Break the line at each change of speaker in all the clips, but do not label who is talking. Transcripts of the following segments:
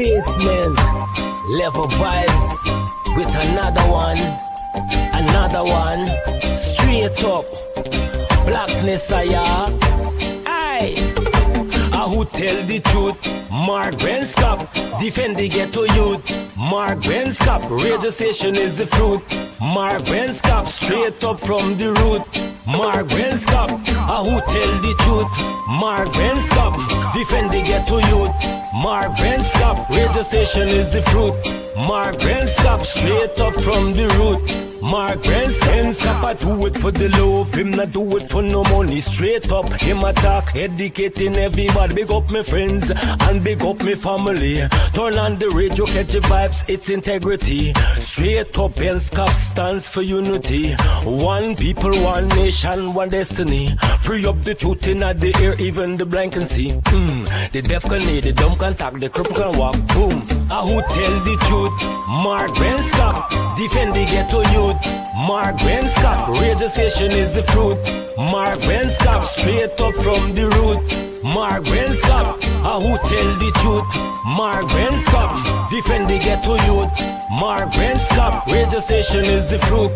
basement. Level vibes with another one. Straight up, blackness aye. Who tell the truth? Mark Benscop, defend the ghetto youth. Mark Benscop, radio station is the fruit. Mark Benscop, straight up from the root. Mark Benscop, who tell the truth? Mark Benscop, defend the ghetto youth. Mark Benscop, radio station is the fruit. Mark Benscop, straight up from the root. Mark Benscop, I do it for the love, him not do it for no money. Straight up, him attack, educating everybody. Big up my friends and big up my family. Turn on the radio, catch the vibes, it's integrity. Straight up, Benscop stands for unity. One people, one nation, one destiny. Free up the truth in the air, even the blind can see. The deaf can hear, the dumb can talk, the cripple can walk. Boom. Who tell the truth? Mark Benscop, defend the ghetto youth. Mark Benscop, radio station is the fruit. Mark Benscop, straight up from the root. Mark Benscop, who tell the truth? Mark Benscop, defend the ghetto youth. Mark Benscop, radio station is the fruit.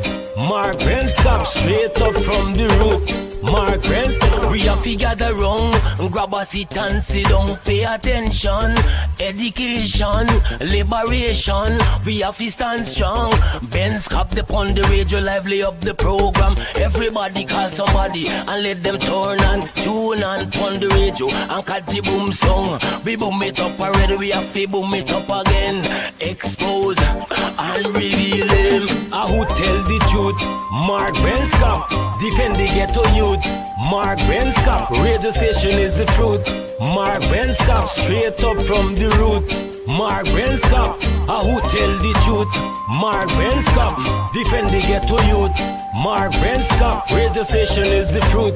Mark Benscop, straight up from the root. Mark Benscop, we have to gather wrong, grab a seat and sit down, pay attention. Education, liberation, we have to stand strong. Benscop upon the radio, lively up the program. Everybody call somebody and let them turn and tune and pon the radio and catch the boom song. We boom it up already, we have to boom it up again. Expose and reveal him. Who tell the truth? Mark Benscop, defend the ghetto youth. Mark Benscop, radio station is the fruit. Mark Benscop, straight up from the root. Mark Benscop, who tell the truth? Mark Benscop, defend the ghetto youth. Mark Benscop, radio station is the fruit.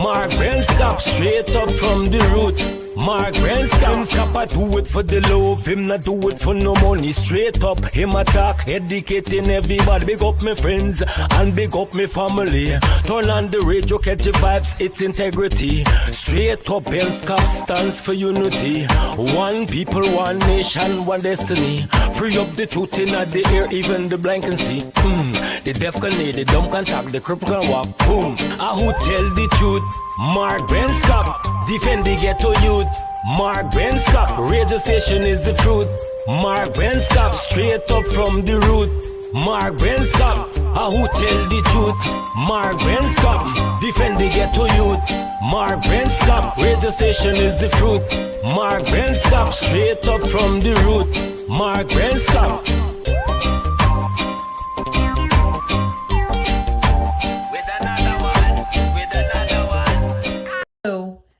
Mark Benscop, straight up from the root. Mark Benscop, I do it for the love, him not do it for no money. Straight up, him attack, educating everybody. Big up my friends and big up my family. Turn on the radio, catch the vibes, it's integrity. Straight up, Benscop stands for unity. One people, one nation, one destiny. Free up the truth in the air, even the blind can see. The deaf can hear, the dumb can talk, the cripple can walk. Boom. Who tell the truth? Mark Benscop, defend the ghetto youth. Mark Benscop, radio station is the fruit. Mark Benscop, straight up from the root. Mark Benscop, who tell the truth? Mark Benscop, defend the ghetto youth. Mark Benscop, radio station is the fruit. Mark Benscop, straight up from the root. Mark Benscop.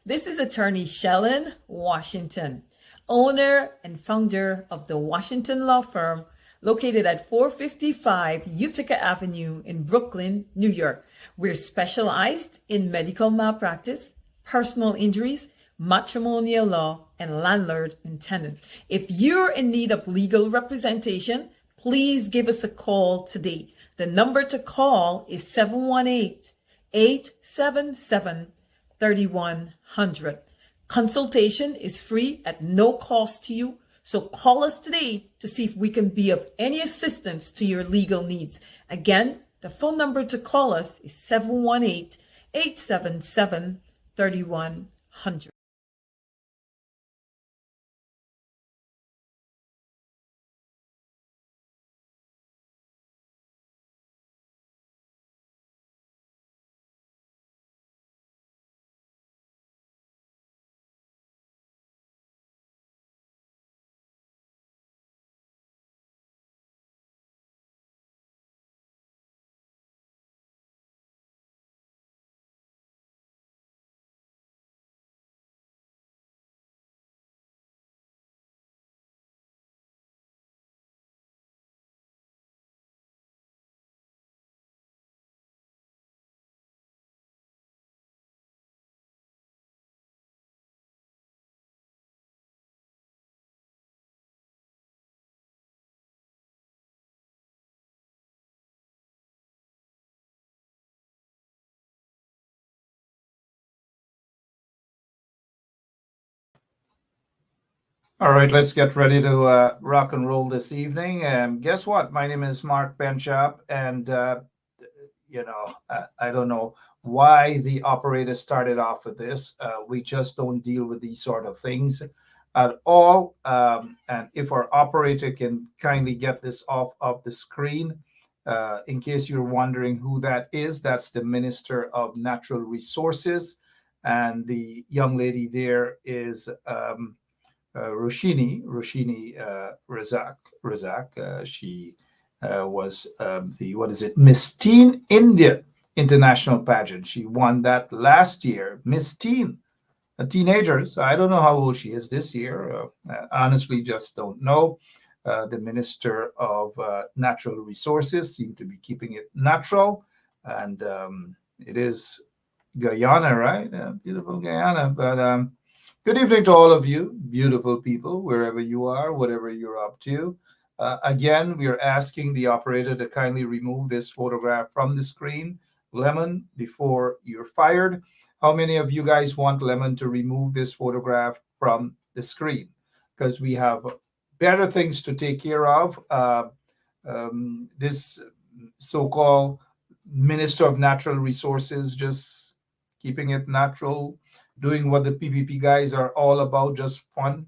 This is attorney Shellen Washington, owner and founder of the Washington Law Firm, located at 455 Utica Avenue in Brooklyn, New York. We're specialized in medical malpractice, personal injuries, matrimonial law, and landlord and tenant. If you're in need of legal representation, please give us a call today. The number to call is 718-877-3100. Consultation is free at no cost to you. So call us today to see if we can be of any assistance to your legal needs. Again, the phone number to call us is 718-877-3100.
All right, let's get ready to rock and roll this evening. Guess what? My name is Mark Benchop, and I don't know why the operator started off with this. We just don't deal with these sort of things at all. And if our operator can kindly get this off of the screen, in case you're wondering who that is, that's the Minister of Natural Resources, and the young lady there is. Roshini Razak. She was the what is it, Miss Teen India International Pageant. She won that last year, Miss Teen, a teenager. So I don't know how old she is this year. Honestly, just don't know. The Minister of Natural Resources seemed to be keeping it natural, and it is Guyana, right? Beautiful Guyana, but. Good evening to all of you, beautiful people, wherever you are, whatever you're up to. Again, we are asking the operator to kindly remove this photograph from the screen. Lemon, before you're fired. How many of you guys want Lemon to remove this photograph from the screen? Because we have better things to take care of. This so called Minister of Natural Resources, just keeping it natural, doing what the PPP guys are all about, just fun,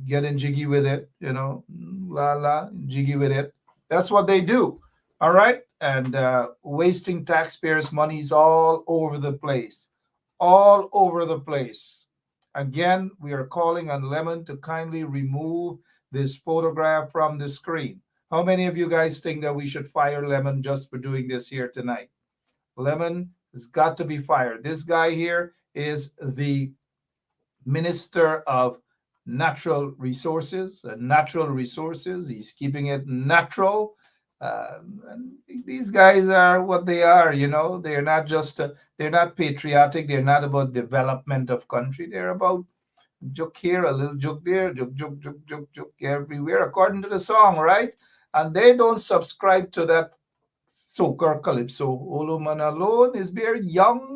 getting jiggy with it, la la, jiggy with it. That's what they do. All right. And wasting taxpayers' monies all over the place, all over the place. Again, we are calling on Lemon to kindly remove this photograph from the screen. How many of you guys think that we should fire Lemon just for doing this here tonight? Lemon has got to be fired. This guy here is the Minister of Natural Resources. Natural Resources. He's keeping it natural. And these guys are what they are. They're not just they're not patriotic. They're not about development of country. They're about joke here, a little joke there, joke everywhere, according to the song, right? And they don't subscribe to that soca calypso. Oluman alone is very young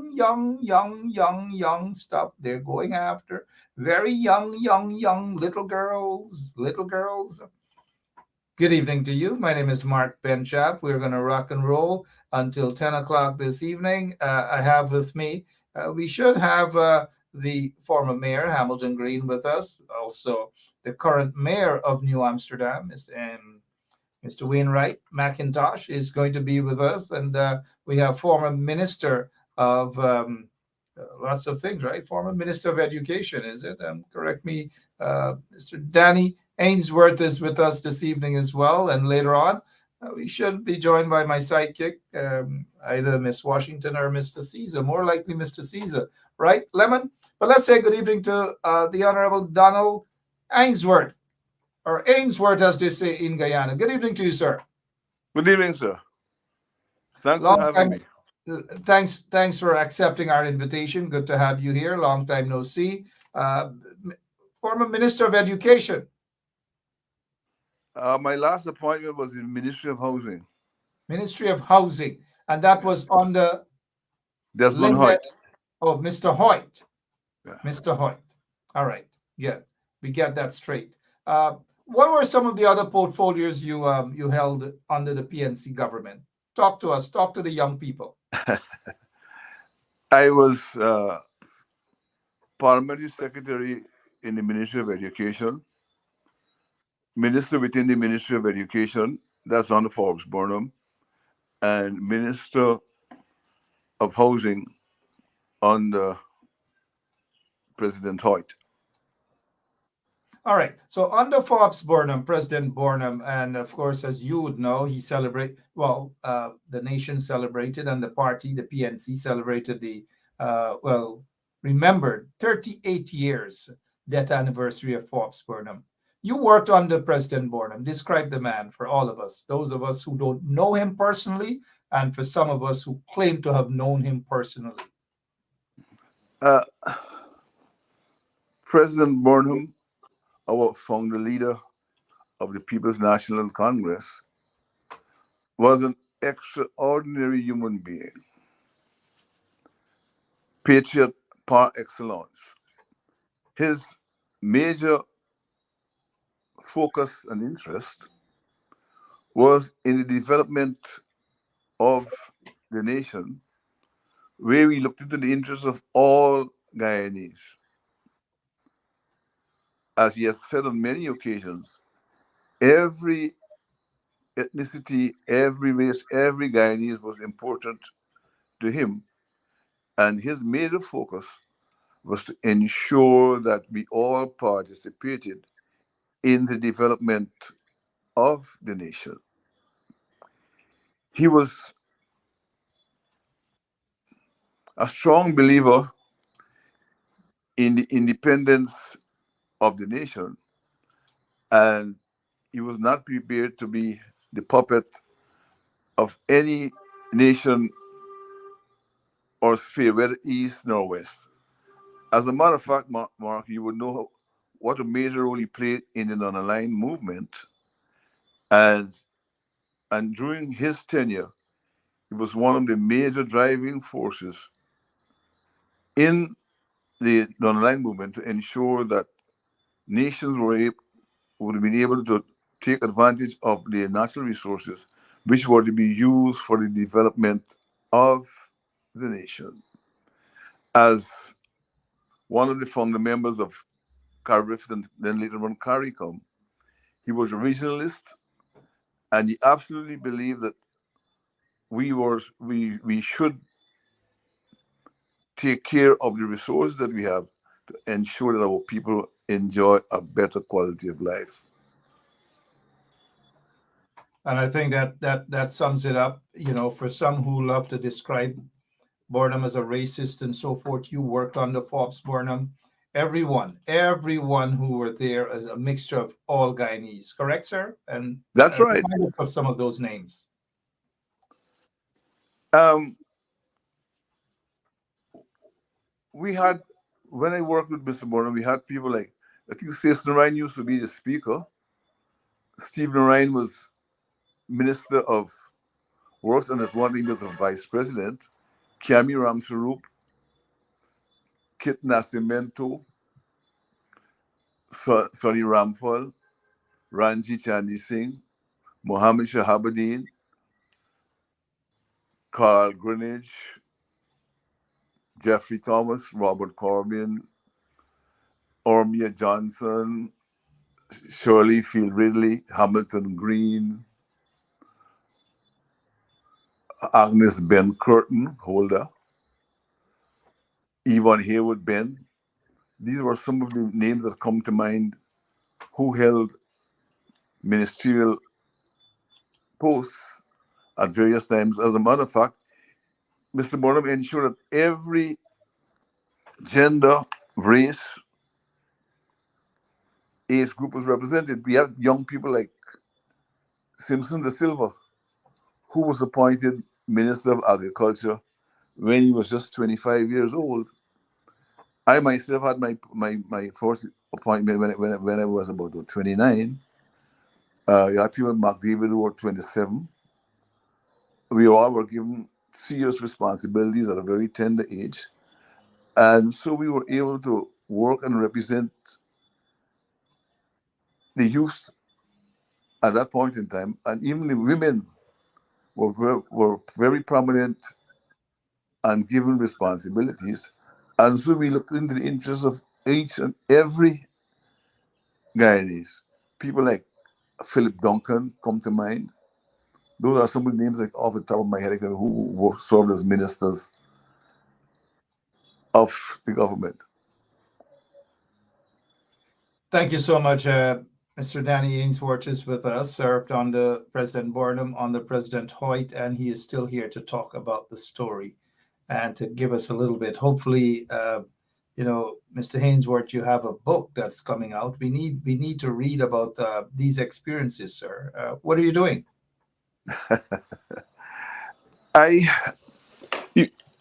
stuff they're going after. Very young little girls, little girls. Good evening to you. My name is Mark Benchap. We're going to rock and roll until 10 o'clock this evening. I have with me, we should have the former mayor, Hamilton Green, with us. Also, the current mayor of New Amsterdam, Mr. Wainwright McIntosh, is going to be with us. And we have former minister of lots of things, right? Former Minister of Education, is it? Correct me. Mr. Danny Ainsworth is with us this evening as well. And later on, we should be joined by my sidekick, either Miss Washington or Mr. Caesar, more likely Mr. Caesar, right, Lemon? But let's say good evening to the Honorable Donald Ainsworth, or Ainsworth, as they say in Guyana. Good evening to you, sir.
Good evening, sir. Thanks
Long
for having
time,
me.
Thanks for accepting our invitation. Good to have you here. Long time no see. Former Minister of Education.
My last appointment was in Ministry of Housing.
Ministry of Housing, and that was under
Desmond
Linda.
Hoyt.
Oh, Mr. Hoyt.
Yeah.
Mr. Hoyt. All right. Good. We get that straight. What were some of the other portfolios you held under the PNC government? Talk to us. Talk to the young people.
I was Parliamentary Secretary in the Ministry of Education, Minister within the Ministry of Education, that's under Forbes, Burnham, and Minister of Housing under President Hoyt.
All right. So under Forbes Burnham, President Burnham, and of course, as you would know, the nation celebrated, and the party, the PNC, celebrated the, remembered 38 years death anniversary of Forbes Burnham. You worked under President Burnham. Describe the man for all of us, those of us who don't know him personally, and for some of us who claim to have known him personally.
President Burnham, our founder leader of the People's National Congress, was an extraordinary human being, patriot par excellence. His major focus and interest was in the development of the nation, where we looked into the interests of all Guyanese. As he has said on many occasions, every ethnicity, every race, every Guyanese was important to him. And his major focus was to ensure that we all participated in the development of the nation. He was a strong believer in the independence of the nation, and he was not prepared to be the puppet of any nation or sphere, whether east nor west. As a matter of fact, Mark, you would know what a major role he played in the non-aligned movement, and during his tenure, he was one of the major driving forces in the non-aligned movement to ensure that nations would have been able to take advantage of their natural resources, which were to be used for the development of the nation. As one of the founder members of CARIF and then later on CARICOM, he was a regionalist, and he absolutely believed that we should take care of the resources that we have to ensure that our people enjoy a better quality of life.
And I think that sums it up. You know, for some who love to describe Burnham as a racist and so forth, you worked under Forbes Burnham. Everyone who were there is a mixture of all Guyanese, correct, sir? And
That's right.
remind us of some of those names.
We had, when I worked with Mr. Burnham, we had people like, I think Stephen Ryan used to be the speaker. Stephen Ryan was Minister of Works, and at one time he was a Vice President. Kiami Ramsarup, Kit Nascimento, Sonny Ramphal, Ranji Chandi Singh, Mohammed Shahabuddin, Carl Greenidge, Jeffrey Thomas, Robert Corbin, Ormia Johnson, Shirley Field Ridley, Hamilton Green, Agnes Ben Curtin, Holder, Yvonne Haywood Ben. These were some of the names that come to mind who held ministerial posts at various times. As a matter of fact, Mr. Burnham ensured that every gender, race, age group was represented. We had young people like Simpson de Silva, who was appointed Minister of Agriculture when he was just 25 years old. I myself had my first appointment when I was about 29. You had people like Mark David who were 27. We all were given serious responsibilities at a very tender age. And so we were able to work and represent the youth at that point in time. And even the women were very prominent and given responsibilities. And so we looked into the interests of each and every Guyanese. People like Philip Duncan come to mind. Those are some of the names like off the top of my head who served as ministers of the government.
Thank you so much. Mr. Danny Ainsworth is with us, served under President Burnham, under President Hoyt, and he is still here to talk about the story and to give us a little bit. Hopefully, Mr. Ainsworth, you have a book that's coming out. We need to read about these experiences, sir. What are you doing?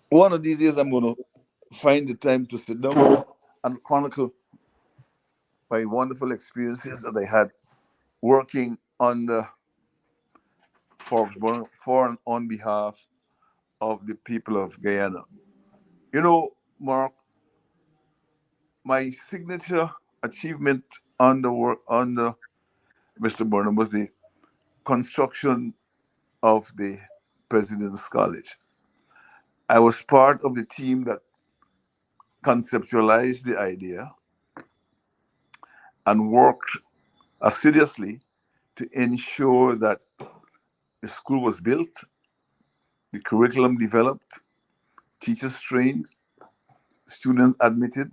One of these days, I'm going to find the time to sit down and chronicle my wonderful experiences that I had working on the Forbes Burnham for and on behalf of the people of Guyana. You know, Mark, my signature achievement on the Mr. Burnham, was the construction of the President's College. I was part of the team that conceptualized the idea and worked assiduously to ensure that the school was built, the curriculum developed, teachers trained, students admitted,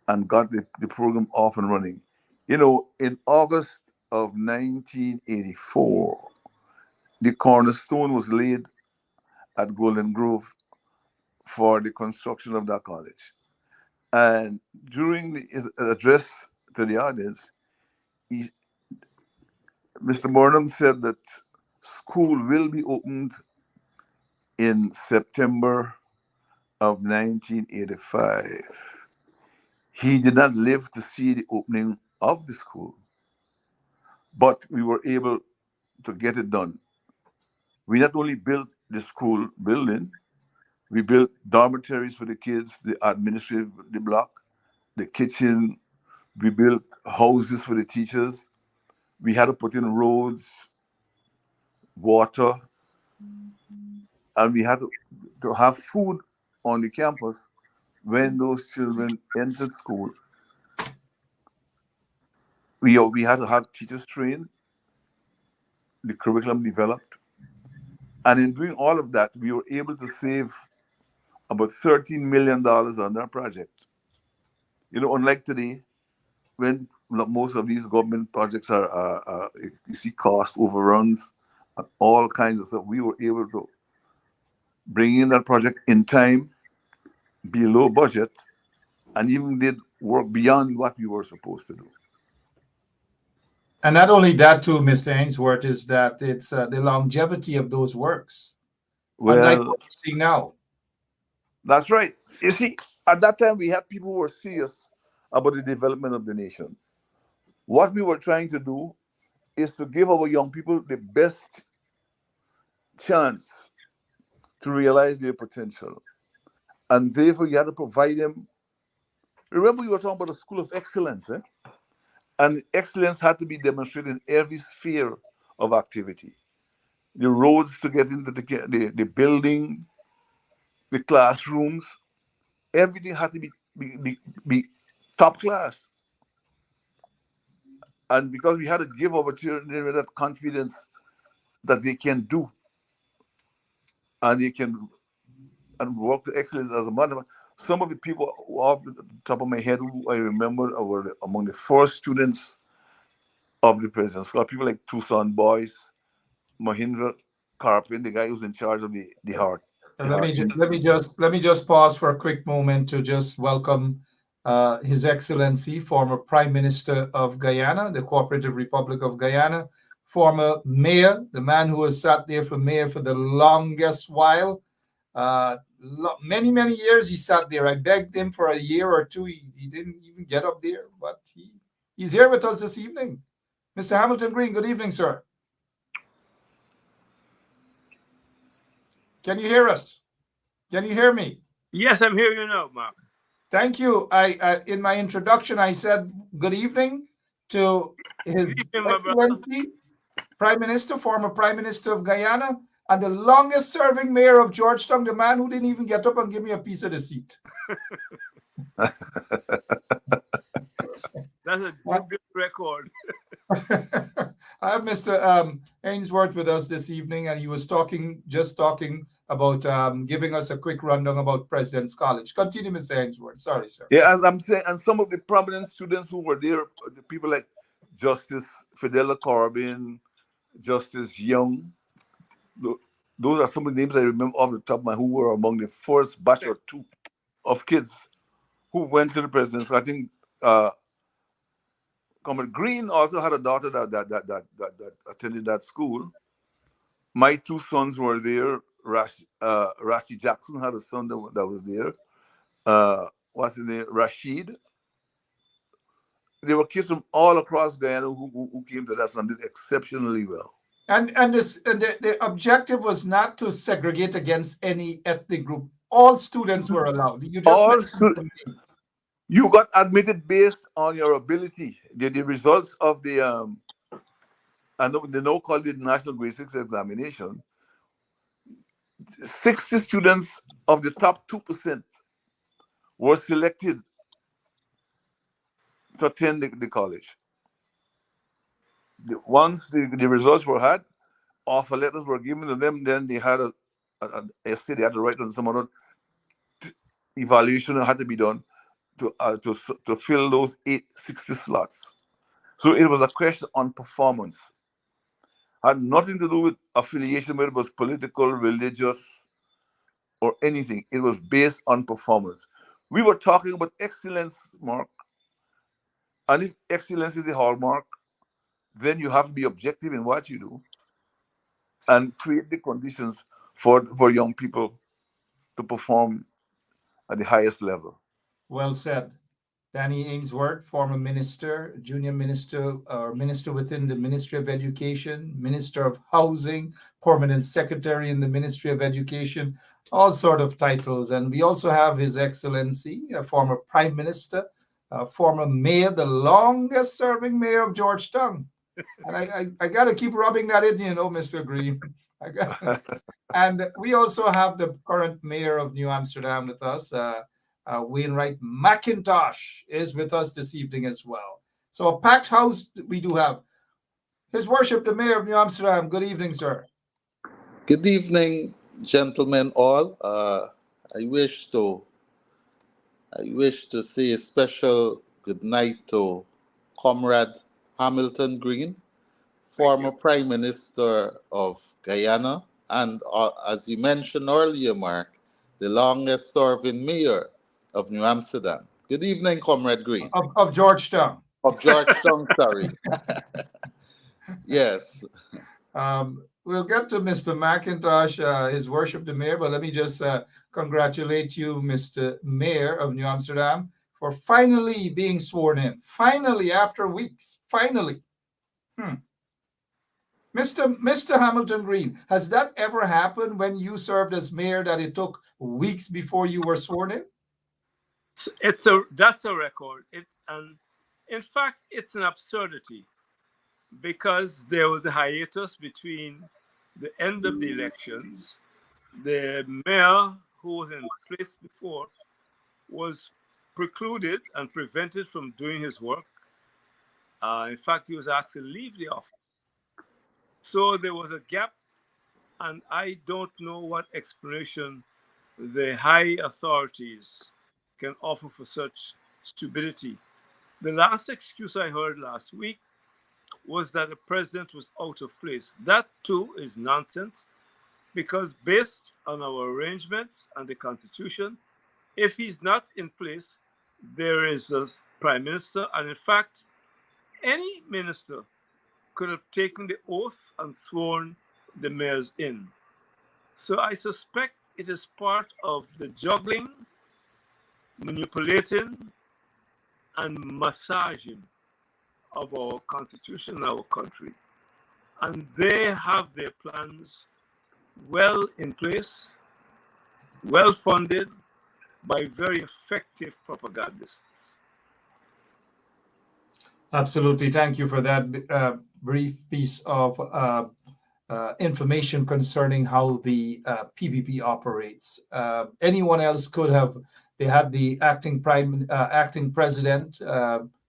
and got the program off and running. You know, in August of 1984, the cornerstone was laid at Golden Grove for the construction of that college. And during his address to the audience, Mr. Burnham said that school will be opened in September of 1985. He did not live to see the opening of the school, but we were able to get it done. We not only built the school building, we built dormitories for the kids, the administrative, the block, the kitchen. We built houses for the teachers. We had to put in roads, water, and we had to have food on the campus when those children entered school. We had to have teachers trained, the curriculum developed. And in doing all of that, we were able to save about $13 million on that project. You know, unlike today, when most of these government projects are you see cost overruns and all kinds of stuff, we were able to bring in that project in time, below budget, and even did work beyond what we were supposed to do.
And not only that, too, Mr. Ainsworth, is that it's the longevity of those works, unlike
Well,
what you see now.
that's right. You see, at that time, we had people who were serious about the development of the nation. What we were trying to do is to give our young people the best chance to realize their potential. And therefore, you had to provide them. Remember, we were talking about a school of excellence, eh? And excellence had to be demonstrated in every sphere of activity. The roads to get into the building, the classrooms, everything had to be top class. And because we had to give our children that confidence that they can do, and they can and work to excellence as a matter. Some of the people off the top of my head who I remember were among the first students of the President's Club, people like Tucson Boys, Mahindra Karpin, the guy who's in charge of the heart.
Let me just pause for a quick moment to just welcome His Excellency, former Prime Minister of Guyana, the Cooperative Republic of Guyana, former mayor, the man who has sat there for mayor for the longest while. Many years he sat there. I begged him for a year or two. He didn't even get up there, but he's here with us this evening. Mr. Hamilton Green, good evening, sir. Can you hear us? Can you hear me?
Yes, I'm hearing you now, Mark.
Thank you. I in my introduction, I said good evening to His Excellency, Prime Minister, former Prime Minister of Guyana, and the longest serving mayor of Georgetown, the man who didn't even get up and give me a piece of the seat.
That's a good record.
I have Mr. Ainsworth with us this evening, and he was just talking about giving us a quick rundown about President's College. Continue, Mr. Ainsworth. Sorry, sir.
Yeah, as I'm saying, and some of the prominent students who were there, the people like Justice Fidela Corbin, Justice Young, those are some of the names I remember off the top of my head, who were among the first batch or two of kids who went to the President's. I think Comrade Green also had a daughter that attended that school. My two sons were there. Rashi Jackson had a son that was there. What's his name? Rashid. There were kids from all across Guyana who came to that and did exceptionally well.
And the objective was not to segregate against any ethnic group. All students were allowed. You just
you got admitted based on your ability. The results of the and they now call it National Grade 6 examination, 60 students of the top 2% were selected to attend the college. Once the results were had, offer letters were given to them, then they had a essay they had to write, and some other evaluation had to be done to fill those 60 slots. So it was a question on performance. Had nothing to do with affiliation, whether it was political, religious, or anything. It was based on performance. We were talking about excellence, Mark. And if excellence is the hallmark, then you have to be objective in what you do and create the conditions for young people to perform at the highest level.
Well said. Danny Ainsworth, former minister, junior minister, or minister within the Ministry of Education, Minister of Housing, permanent secretary in the Ministry of Education, all sort of titles. And we also have His Excellency, a former prime minister, former mayor, the longest serving mayor of Georgetown. And I got to keep rubbing that in, Mr. Green. And we also have the current mayor of New Amsterdam with us, Wainwright McIntosh is with us this evening as well. So a packed house we do have. His Worship, the Mayor of New Amsterdam. Good evening, sir.
Good evening, gentlemen all. I wish to say a special good night to Comrade Hamilton Green, former Prime Minister of Guyana, and as you mentioned earlier, Mark, the longest serving mayor of New Amsterdam. Good evening, Comrade Green.
Of Georgetown.
Of Georgetown, sorry. Yes.
We'll get to Mr. McIntosh, His Worship the Mayor, but let me just congratulate you, Mr. Mayor of New Amsterdam, for finally being sworn in. Finally, after weeks. Finally. Mr. Hamilton Green, has that ever happened when you served as mayor that it took weeks before you were sworn in?
That's a record. And in fact, it's an absurdity because there was a hiatus between the end of the elections. The mayor who was in place before was precluded and prevented from doing his work. In fact, he was asked to leave the office. So there was a gap, and I don't know what explanation the high authorities can offer for such stupidity. The last excuse I heard last week was that the president was out of place. That too is nonsense, because based on our arrangements and the Constitution, if he's not in place, there is a prime minister, and in fact, any minister could have taken the oath and sworn the mayors in. So I suspect it is part of the juggling, manipulating, and massaging of our constitution and our country. And they have their plans well in place, well funded by very effective propagandists.
Absolutely. Thank you for that brief piece of information concerning how the PPP operates. Anyone else could have, they had the acting president,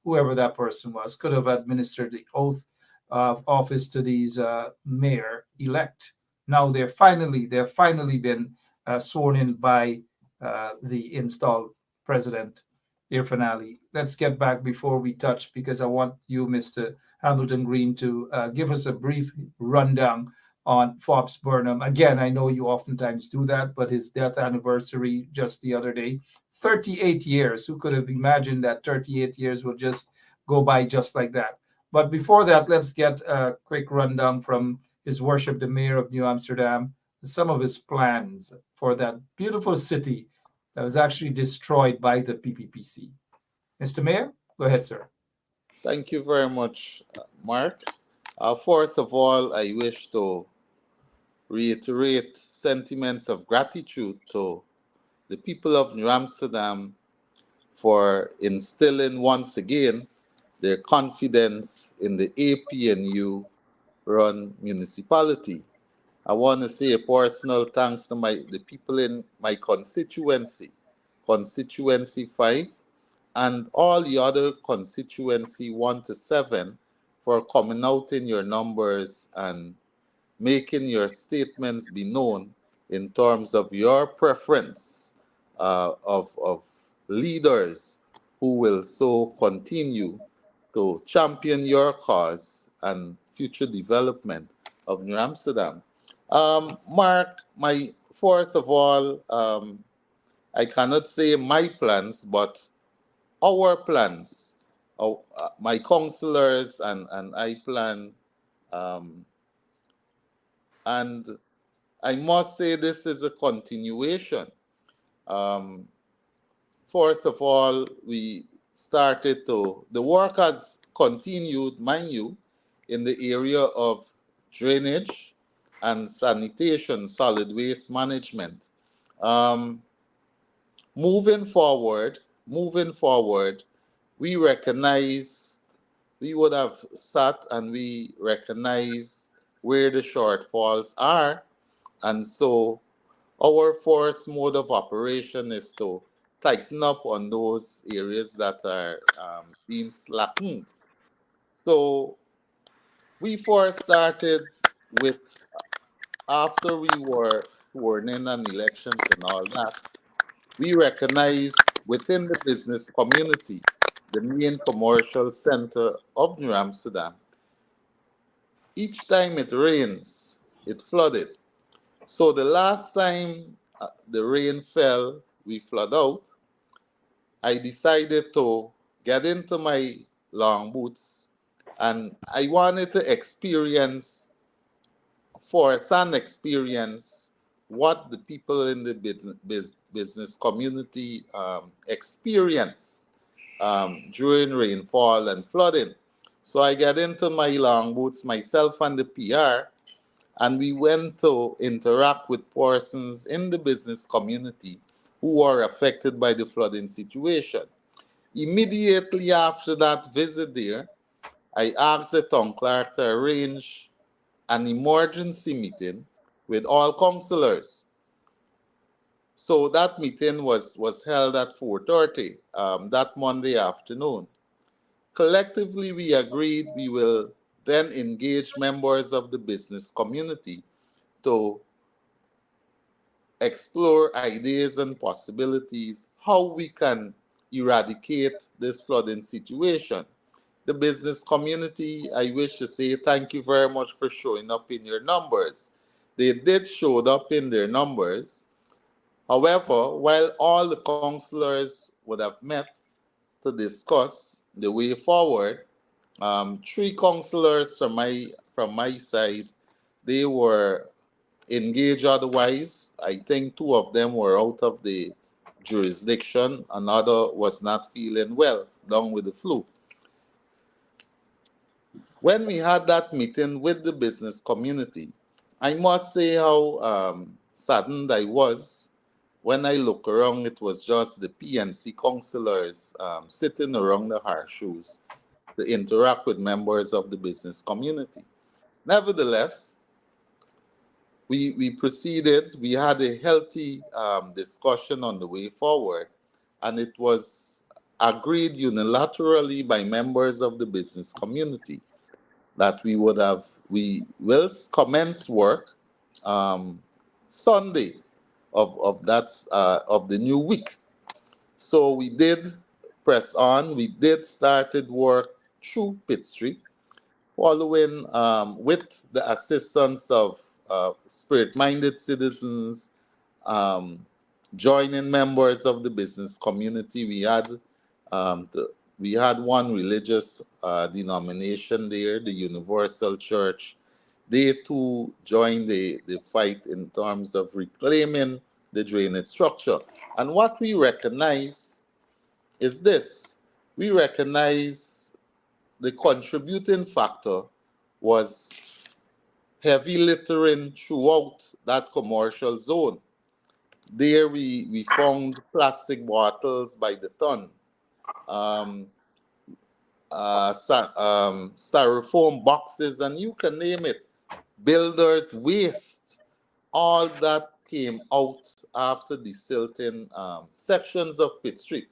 whoever that person was, could have administered the oath of office to these mayor-elect. Now they're finally been sworn in by the installed president. Irfan Ali. Let's get back before we touch, because I want you, Mr. Hamilton Green, to give us a brief rundown on Forbes Burnham. Again, I know you oftentimes do that, but his death anniversary just the other day, 38 years. Who could have imagined that 38 years will just go by just like that? But before that, let's get a quick rundown from His Worship the Mayor of New Amsterdam, some of his plans for that beautiful city that was actually destroyed by the PPPC. Mr. Mayor, go ahead, sir.
Thank you very much, Mark. First of all, I wish to reiterate sentiments of gratitude to the people of New Amsterdam for instilling once again their confidence in the APNU run municipality. I want to say a personal thanks to the people in my constituency, constituency 5, and all the other constituency 1 to 7 for coming out in your numbers and making your statements be known in terms of your preference of leaders who will so continue to champion your cause and future development of New Amsterdam. Mark, first of all, I cannot say my plans, but our plans, my counselors and I plan, um, and I must say this is a continuation. Um, First of all, the work has continued, mind you, in the area of drainage and sanitation, solid waste management. Um, moving forward, we recognized, we would have sat and we recognize where the shortfalls are. And so our first mode of operation is to tighten up on those areas that are being slackened. So we first started with, after we were sworn in on elections and all that, we recognize within the business community, the main commercial center of New Amsterdam, each time it rains, it flooded. So the last time the rain fell, we flood out. I decided to get into my long boots and I wanted to experience, firsthand experience, what the people in the business community experience during rainfall and flooding. So I got into my long boots, myself and the PR, and we went to interact with persons in the business community who are affected by the flooding situation. Immediately after that visit there, I asked the town clerk to arrange an emergency meeting with all councillors. So that meeting was held at 4:30 that Monday afternoon. Collectively, we agreed we will then engage members of the business community to explore ideas and possibilities how we can eradicate this flooding situation. The business community, I wish to say thank you very much for showing up in your numbers. They did show up in their numbers. However, while all the councillors would have met to discuss the way forward, 3 councillors from my side, they were engaged otherwise. I think 2 of them were out of the jurisdiction. Another was not feeling well, down with the flu. When we had that meeting with the business community, I must say how saddened I was when I look around. It was just the PNC councillors sitting around the horseshoes to interact with members of the business community. Nevertheless, we proceeded. We had a healthy discussion on the way forward, and it was agreed unilaterally by members of the business community that we will commence work Sunday of the new week. So we did press on. We did started work through Pitt Street, following with the assistance of spirit-minded citizens, joining members of the business community. We had one religious denomination there, the Universal Church. They too joined the fight in terms of reclaiming the drainage structure. And what we recognize is this. We recognize the contributing factor was heavy littering throughout that commercial zone. There we found plastic bottles by the ton. Um, styrofoam boxes, and you can name it, builders' waste, all that came out after the silting sections of Pitt Street.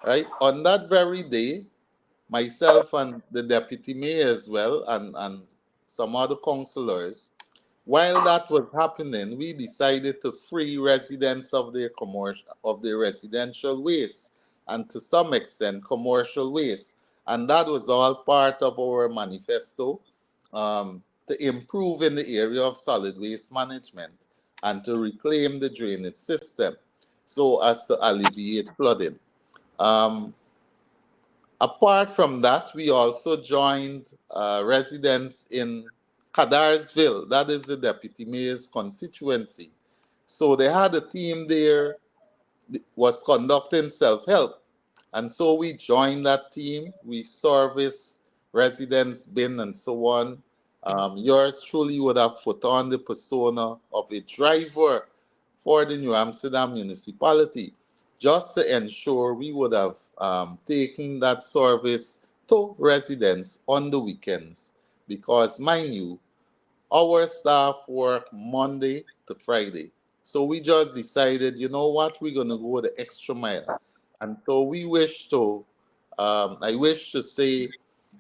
Right? On that very day, myself and the deputy mayor as well, and some other councillors, while that was happening, we decided to free residents of their residential waste, and to some extent commercial waste. And that was all part of our manifesto to improve in the area of solid waste management and to reclaim the drainage system so as to alleviate flooding. Apart from that, we also joined residents in Cadarsville, that is the deputy mayor's constituency. So they had a team there, was conducting self-help. And so we joined that team. We service residents, bin, and so on. Yours truly would have put on the persona of a driver for the New Amsterdam municipality, just to ensure we would have taken that service to residents on the weekends. Because, mind you, our staff work Monday to Friday. So we just decided, you know what, we're going to go the extra mile. And so we wish to, I wish to say,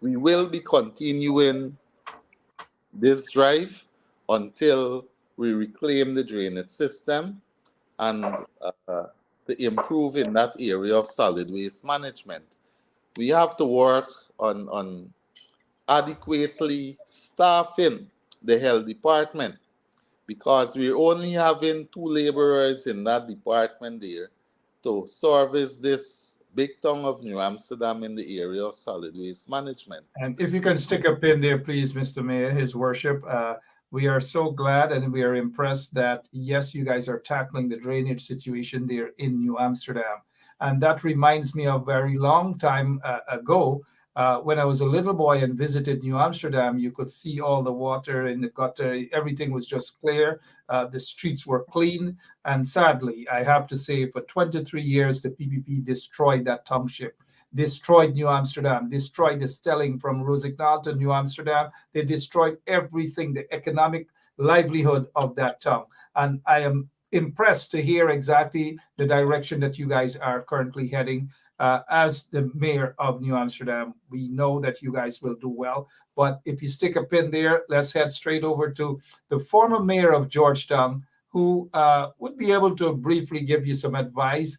we will be continuing this drive until we reclaim the drainage system and to improve in that area of solid waste management. We have to work on adequately staffing the health department, because we're only having 2 laborers in that department there to service this big town of New Amsterdam in the area of solid waste management.
And if you can stick a pin there, please, Mr. Mayor, His Worship. We are so glad and we are impressed that, yes, you guys are tackling the drainage situation there in New Amsterdam. And that reminds me of a very long time ago, when I was a little boy and visited New Amsterdam. You could see all the water in the gutter. Everything was just clear. The streets were clean. And sadly, I have to say, for 23 years, the PPP destroyed that township, destroyed New Amsterdam, destroyed the Stelling from Rosignol to New Amsterdam. They destroyed everything, the economic livelihood of that town. And I am impressed to hear exactly the direction that you guys are currently heading. As the mayor of New Amsterdam, we know that you guys will do well. But if you stick a pin there, let's head straight over to the former mayor of Georgetown, who would be able to briefly give you some advice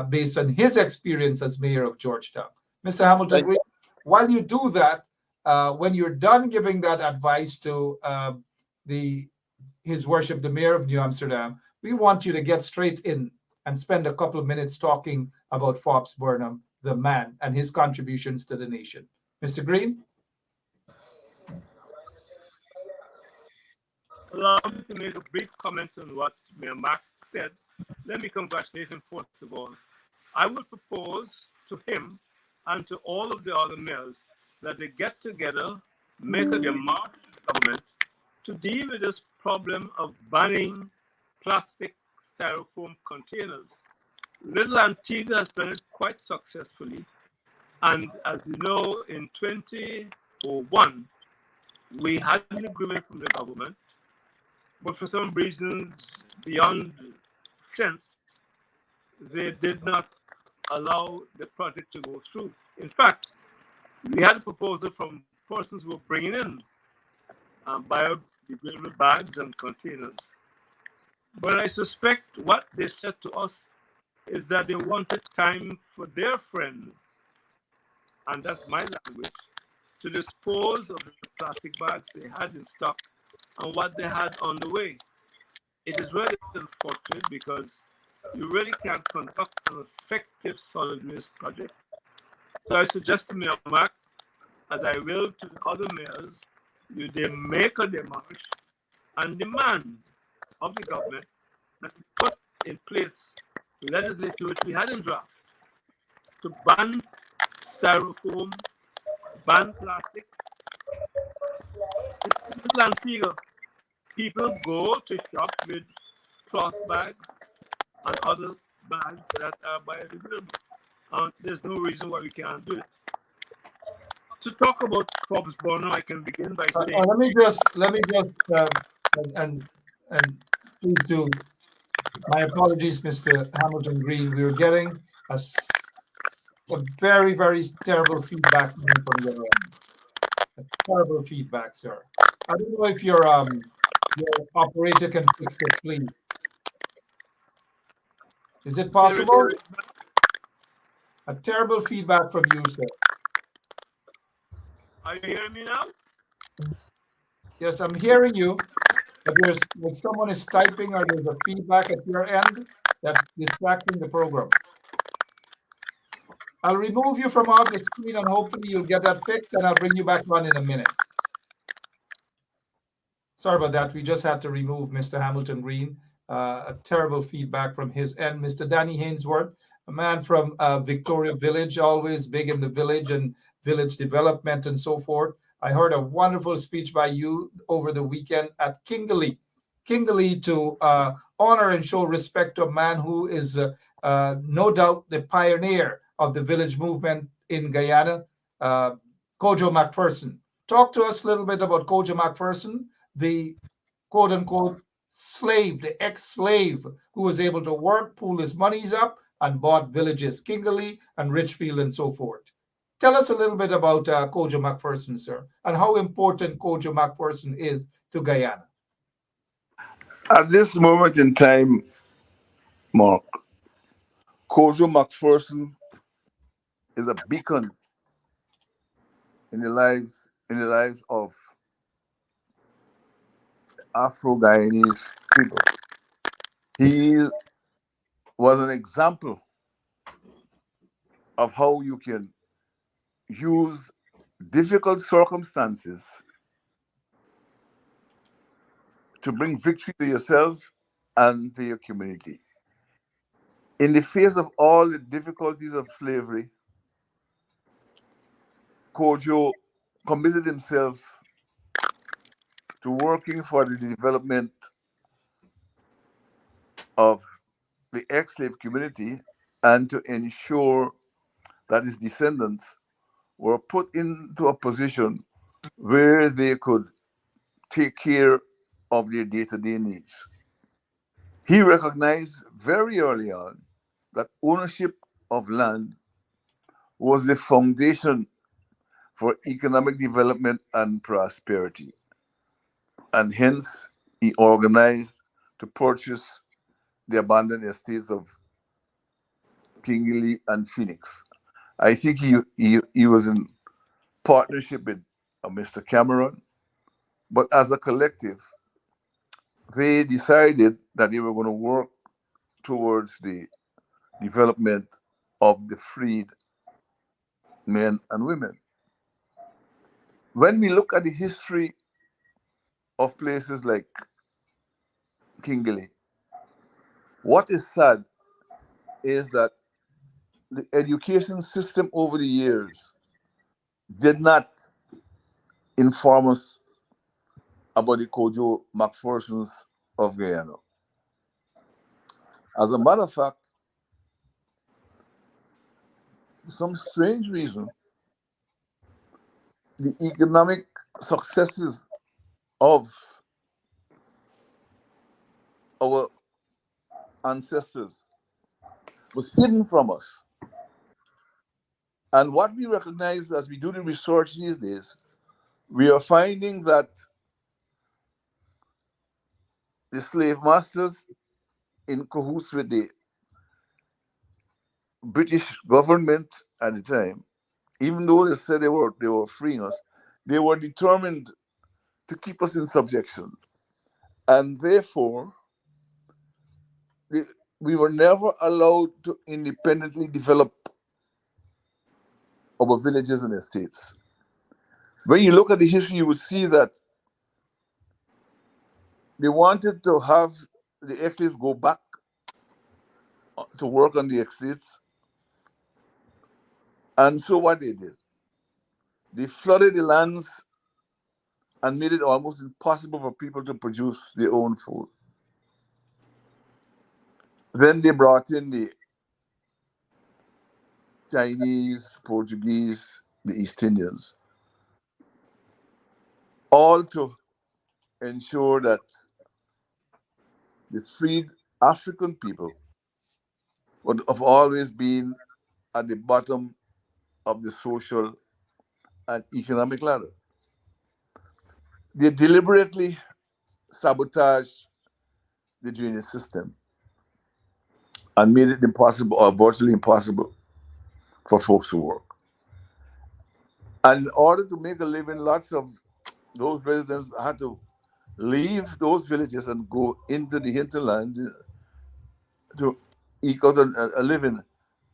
based on his experience as mayor of Georgetown. Mr. Hamilton, while you do that, when you're done giving that advice to His Worship, the mayor of New Amsterdam, we want you to get straight in and spend a couple of minutes talking about Forbes Burnham, the man, and his contributions to the nation. Mr. Green?
Allow me to make a brief comment on what Mayor Mark said. Let me congratulate him first of all. I would propose to him and to all of the other mayors that they get together, make a demand to the government to deal with this problem of banning plastic styrofoam containers. Little Antigua has done it quite successfully. And as you know, in 2001, we had an agreement from the government, but for some reasons beyond sense, they did not allow the project to go through. In fact, we had a proposal from persons who were bringing in biodegradable bags and containers. But I suspect what they said to us is that they wanted time for their friends, and that's my language, to dispose of the plastic bags they had in stock and what they had on the way. It is really unfortunate because you really can't conduct an effective solid waste project. So I suggest to Mayor Mark, as I will to the other mayors, they make a demarche and demand of the government that we put in place legislation which we had in draft to ban styrofoam, ban plastic. In Antigua, people go to shops with cloth bags and other bags that are biodegradable. There's no reason why we can't do it. to talk about Forbes Burnham, I can begin by saying
let me just and please do. My apologies, Mr. Hamilton Green. We were getting a very, very terrible feedback coming from your end. A terrible feedback, sir. I don't know if your operator can fix it, please. Is it possible? A terrible feedback from you, sir.
Are you hearing me now?
Yes, I'm hearing you. But there's like someone is typing or there's a feedback at your end that's distracting the program. I'll remove you from off the screen and hopefully you'll get that fixed and I'll bring you back on in a minute. Sorry about that. We just had to remove Mr. Hamilton Green. A terrible feedback from his end. Mr. Danny Hainsworth, a man from Victoria Village, always big in the village and village development and so forth. I heard a wonderful speech by you over the weekend at Kingley to honor and show respect to a man who is no doubt the pioneer of the village movement in Guyana, Kojo McPherson. Talk to us a little bit about Kojo McPherson, the quote-unquote slave, the ex-slave who was able to work, pull his monies up, and bought villages, Kingley and Richfield and so forth. Tell us a little bit about Kojo McPherson, sir, and how important Kojo McPherson is to Guyana.
At this moment in time, Mark, Kojo McPherson is a beacon in the lives of Afro-Guyanese people. He was an example of how you can use difficult circumstances to bring victory to yourself and to your community. In the face of all the difficulties of slavery, Kojo committed himself to working for the development of the ex-slave community and to ensure that his descendants were put into a position where they could take care of their day-to-day needs. He recognized very early on that ownership of land was the foundation for economic development and prosperity. And hence, he organized to purchase the abandoned estates of Kingley and Phoenix. I think he was in partnership with Mr. Cameron, but as a collective, they decided that they were going to work towards the development of the freed men and women. When we look at the history of places like Kingley, what is sad is that the education system over the years did not inform us about the Kojo McPhersons of Guyana. As a matter of fact, for some strange reason, the economic successes of our ancestors was hidden from us. And what we recognize as we do the research these days, we are finding that the slave masters in cahoots with the British government at the time, even though they said they were freeing us, they were determined to keep us in subjection. And therefore, we were never allowed to independently develop our villages and estates. When you look at the history, you will see that they wanted to have the ex-slaves go back to work on the estates. And so what they did, they flooded the lands and made it almost impossible for people to produce their own food. Then they brought in the Chinese, Portuguese, the East Indians. all to ensure that the freed African people would have always been at the bottom of the social and economic ladder. They deliberately sabotaged the drainage system and made it impossible or virtually impossible for folks to work. And in order to make a living, lots of those residents had to leave those villages and go into the hinterland to eke out a living.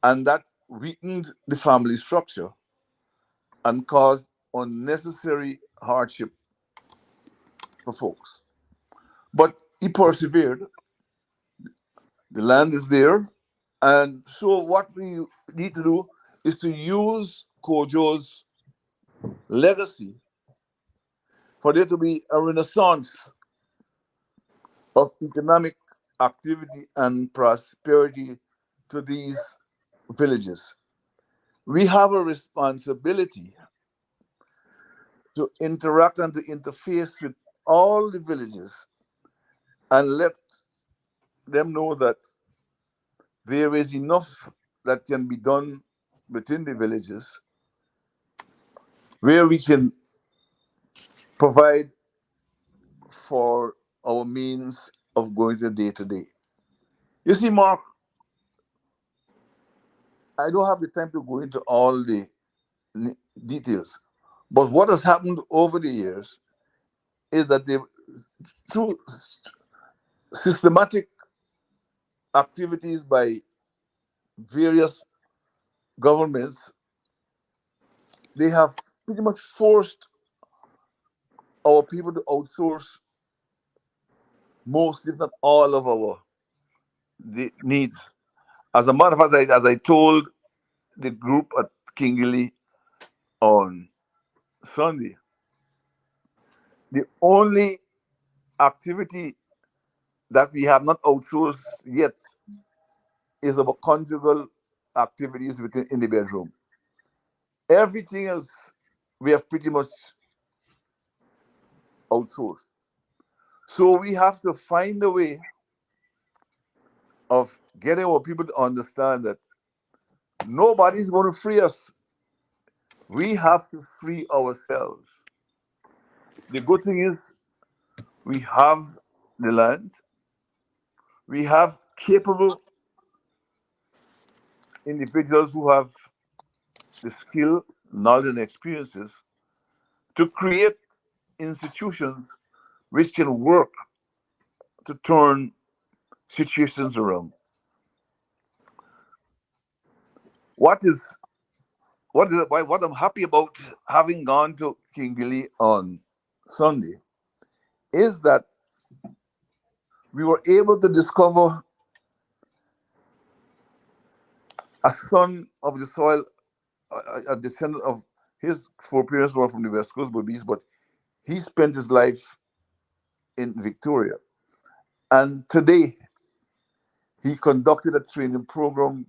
And that weakened the family structure and caused unnecessary hardship for folks. But he persevered. The land is there. And so what we need to do is to use Kojo's legacy for there to be a renaissance of economic activity and prosperity to these villages. We have a responsibility to interact and to interface with all the villages and let them know that there is enough that can be done within the villages where we can provide for our means of going to day to day. You see, Mark, I don't have the time to go into all the details, but what has happened over the years is that they, through systematic activities by various governments, they have pretty much forced our people to outsource most, if not all, of our needs. As a matter of fact, as I told the group at Kingley on Sunday, the only activity that we have not outsourced yet is our conjugal activities within in the bedroom. Everything else we have pretty much outsourced. So we have to find a way of getting our people to understand that nobody's going to free us. We have to free ourselves. The good thing is we have the land, we have capable individuals who have the skill, knowledge, and experiences to create institutions which can work to turn situations around. What I'm happy about having gone to Kingley on Sunday is that we were able to discover a son of the soil, a descendant of his foreparents were from the West Coast, but he spent his life in Victoria. And today, he conducted a training program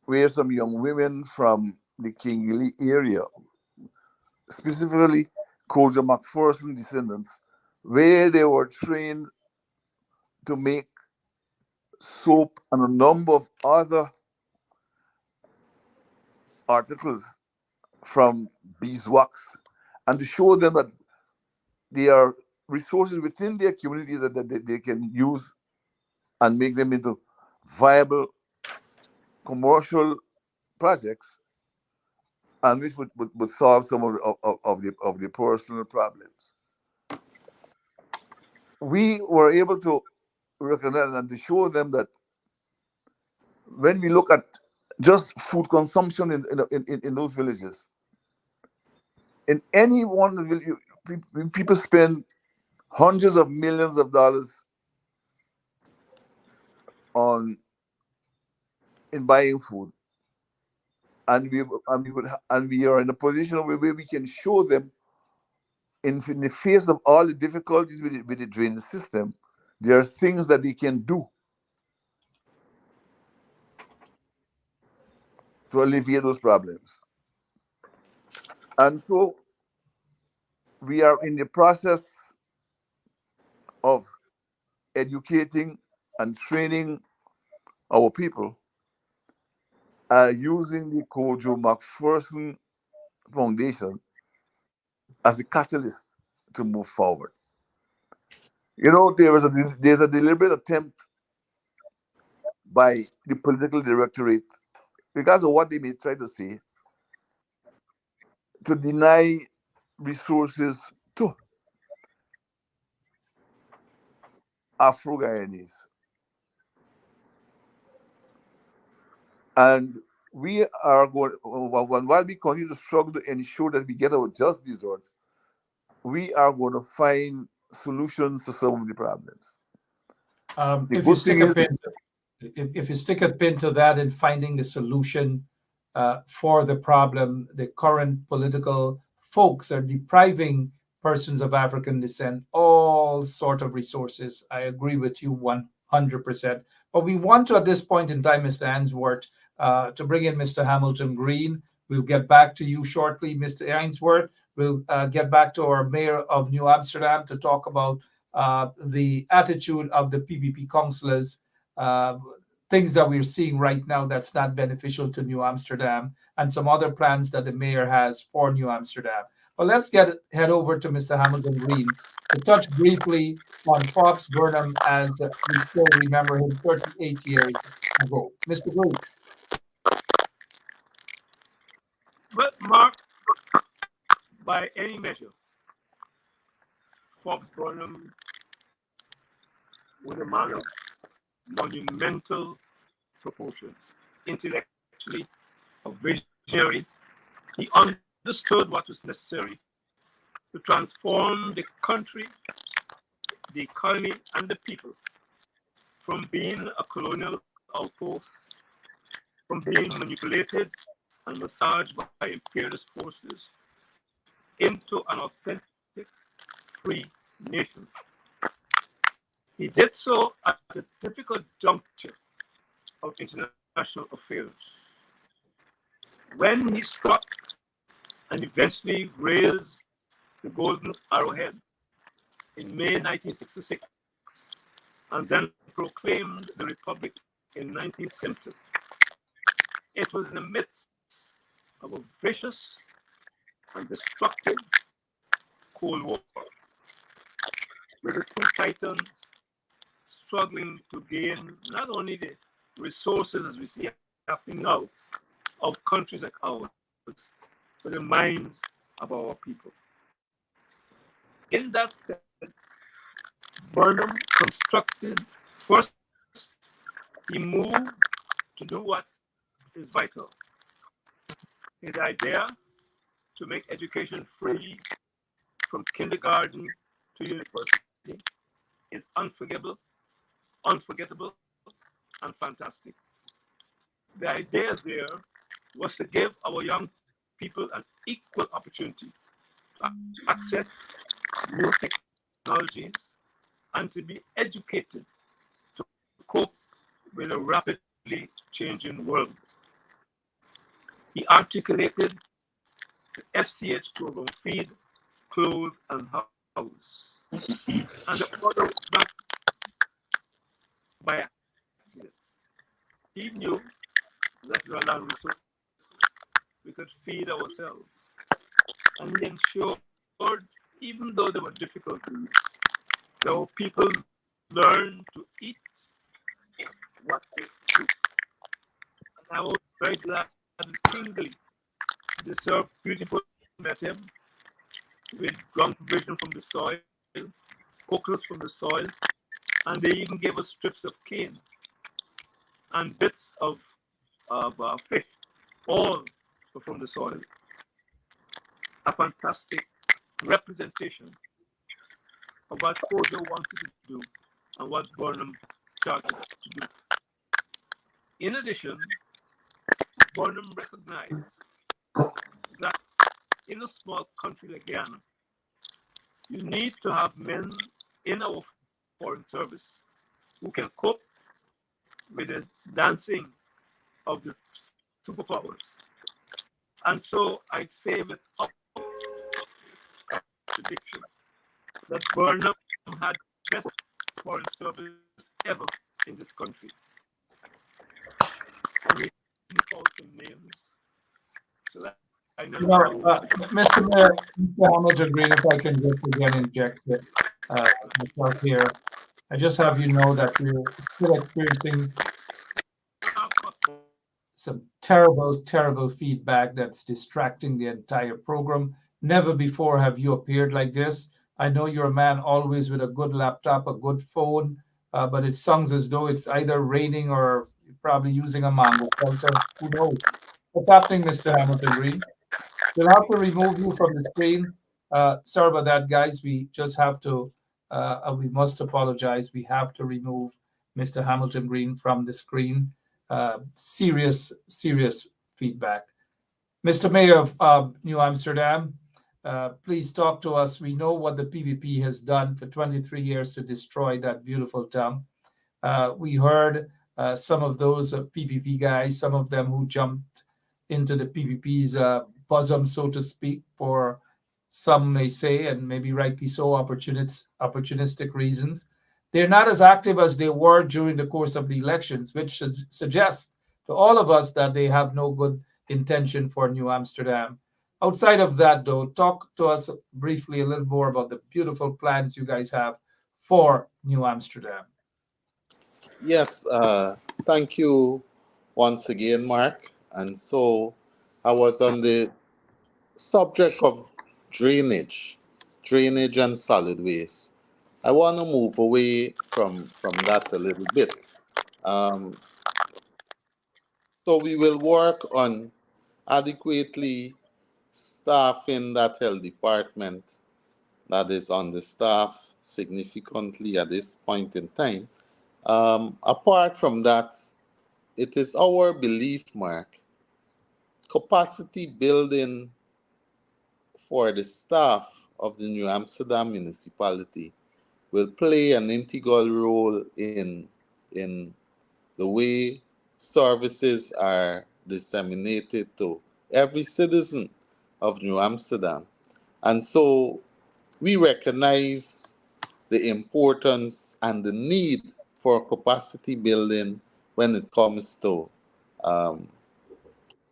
where some young women from the Kingley area, specifically Kojo McPherson descendants, where they were trained to make soap and a number of other articles from beeswax, and to show them that there are resources within their community that they can use and make them into viable commercial projects, and which would solve some of the personal problems. We were able to recognize and to show them that when we look at just food consumption in those villages, in any one village, people spend hundreds of millions of dollars on in buying food, and we are in a position where we can show them in the face of all the difficulties with the drainage system, there are things that they can do to alleviate those problems. And so we are in the process of educating and training our people using the Kojo McPherson Foundation as a catalyst to move forward. You know, there's a deliberate attempt by the political directorate, because of what they may try to say, to deny resources to Afro-Guyanese. And we are going, while we continue to struggle to ensure that we get our just desserts, we are going to find solutions to some of the problems. The
If you
good
stick
thing
a
is,
pin, if you stick a pin to that in finding a solution for the problem, the current political folks are depriving persons of African descent all sort of resources. I agree with you 100%. But we want to, at this point in time, Mr. Ainsworth, to bring in Mr. Hamilton Green. We'll get back to you shortly, Mr. Ainsworth. We'll get back to our mayor of New Amsterdam to talk about the attitude of the PPP councillors, things that we're seeing right now that's not beneficial to New Amsterdam, and some other plans that the mayor has for New Amsterdam. But let's head over to Mr. Hamilton Green to touch briefly on Forbes Burnham as we still remember him 38 years ago. Mr. Green.
But Mark, by any measure, Forbes Burnham was a man of monumental proportions, intellectually, a visionary. He understood what was necessary to transform the country, the economy, and the people from being a colonial outpost, from being manipulated and massaged by imperialist forces into an authentic, free nation. He did so at a difficult juncture of international affairs, when he struck and eventually raised the golden arrowhead in May 1966, and then proclaimed the Republic in 1970. It was in the midst of a vicious and destructive Cold War, with the two titans struggling to gain not only the resources as we see happening now of countries like ours, but the minds of our people. In that sense, Burnham constructed, first, he moved to do what is vital. His idea to make education free from kindergarten to university is unforgettable, and fantastic. The idea there was to give our young people an equal opportunity to access new technologies and to be educated to cope with a rapidly changing world. He articulated the FCH program, Feed, Clothe, and House. And the order was not by accident. He knew that we were land resources, we could feed ourselves. And he ensured, even though there were difficulties, our people learned to eat what they could. And I was very glad and tingly they served beautiful method with ground provision from the soil, coconuts from the soil, and they even gave us strips of cane and bits of fish, all from the soil. A fantastic representation of what Kojo wanted to do and what Burnham started to do. In addition, Burnham recognized that in a small country like Guyana, you need to have men in our foreign service who can cope with the dancing of the superpowers. And so I say with contradiction that Burnham had best foreign service ever in this country. And we call some names. So I know
Mr. Mayor, Mr. Hamilton Green, if I can just again inject it, myself here. I just have you know that we're still experiencing some terrible, terrible feedback that's distracting the entire program. Never before have you appeared like this. I know you're a man always with a good laptop, a good phone, but it sounds as though it's either raining or probably using a mango filter. Who knows? What's happening, Mr. Hamilton Green? We'll have to remove you from the screen. Sorry about that, guys. We just have to, we must apologize. We have to remove Mr. Hamilton Green from the screen. Serious, serious feedback. Mr. Mayor of New Amsterdam, please talk to us. We know what the PPP has done for 23 years to destroy that beautiful town. We heard some of those PPP guys, some of them who jumped into the PPP's bosom, so to speak, for some may say, and maybe rightly so, opportunistic reasons. They're not as active as they were during the course of the elections, which suggests to all of us that they have no good intention for New Amsterdam. Outside of that, though, talk to us briefly a little more about the beautiful plans you guys have for New Amsterdam.
Yes, thank you once again, Mark. And so I was on the subject of drainage, drainage and solid waste. I want to move away from that a little bit. Um, so we will work on adequately staffing that health department that is on the staff significantly at this point in time. Apart from that, it is our belief, Mark, capacity building for the staff of the New Amsterdam municipality will play an integral role in the way services are disseminated to every citizen of New Amsterdam. And so we recognize the importance and the need for capacity building when it comes to um,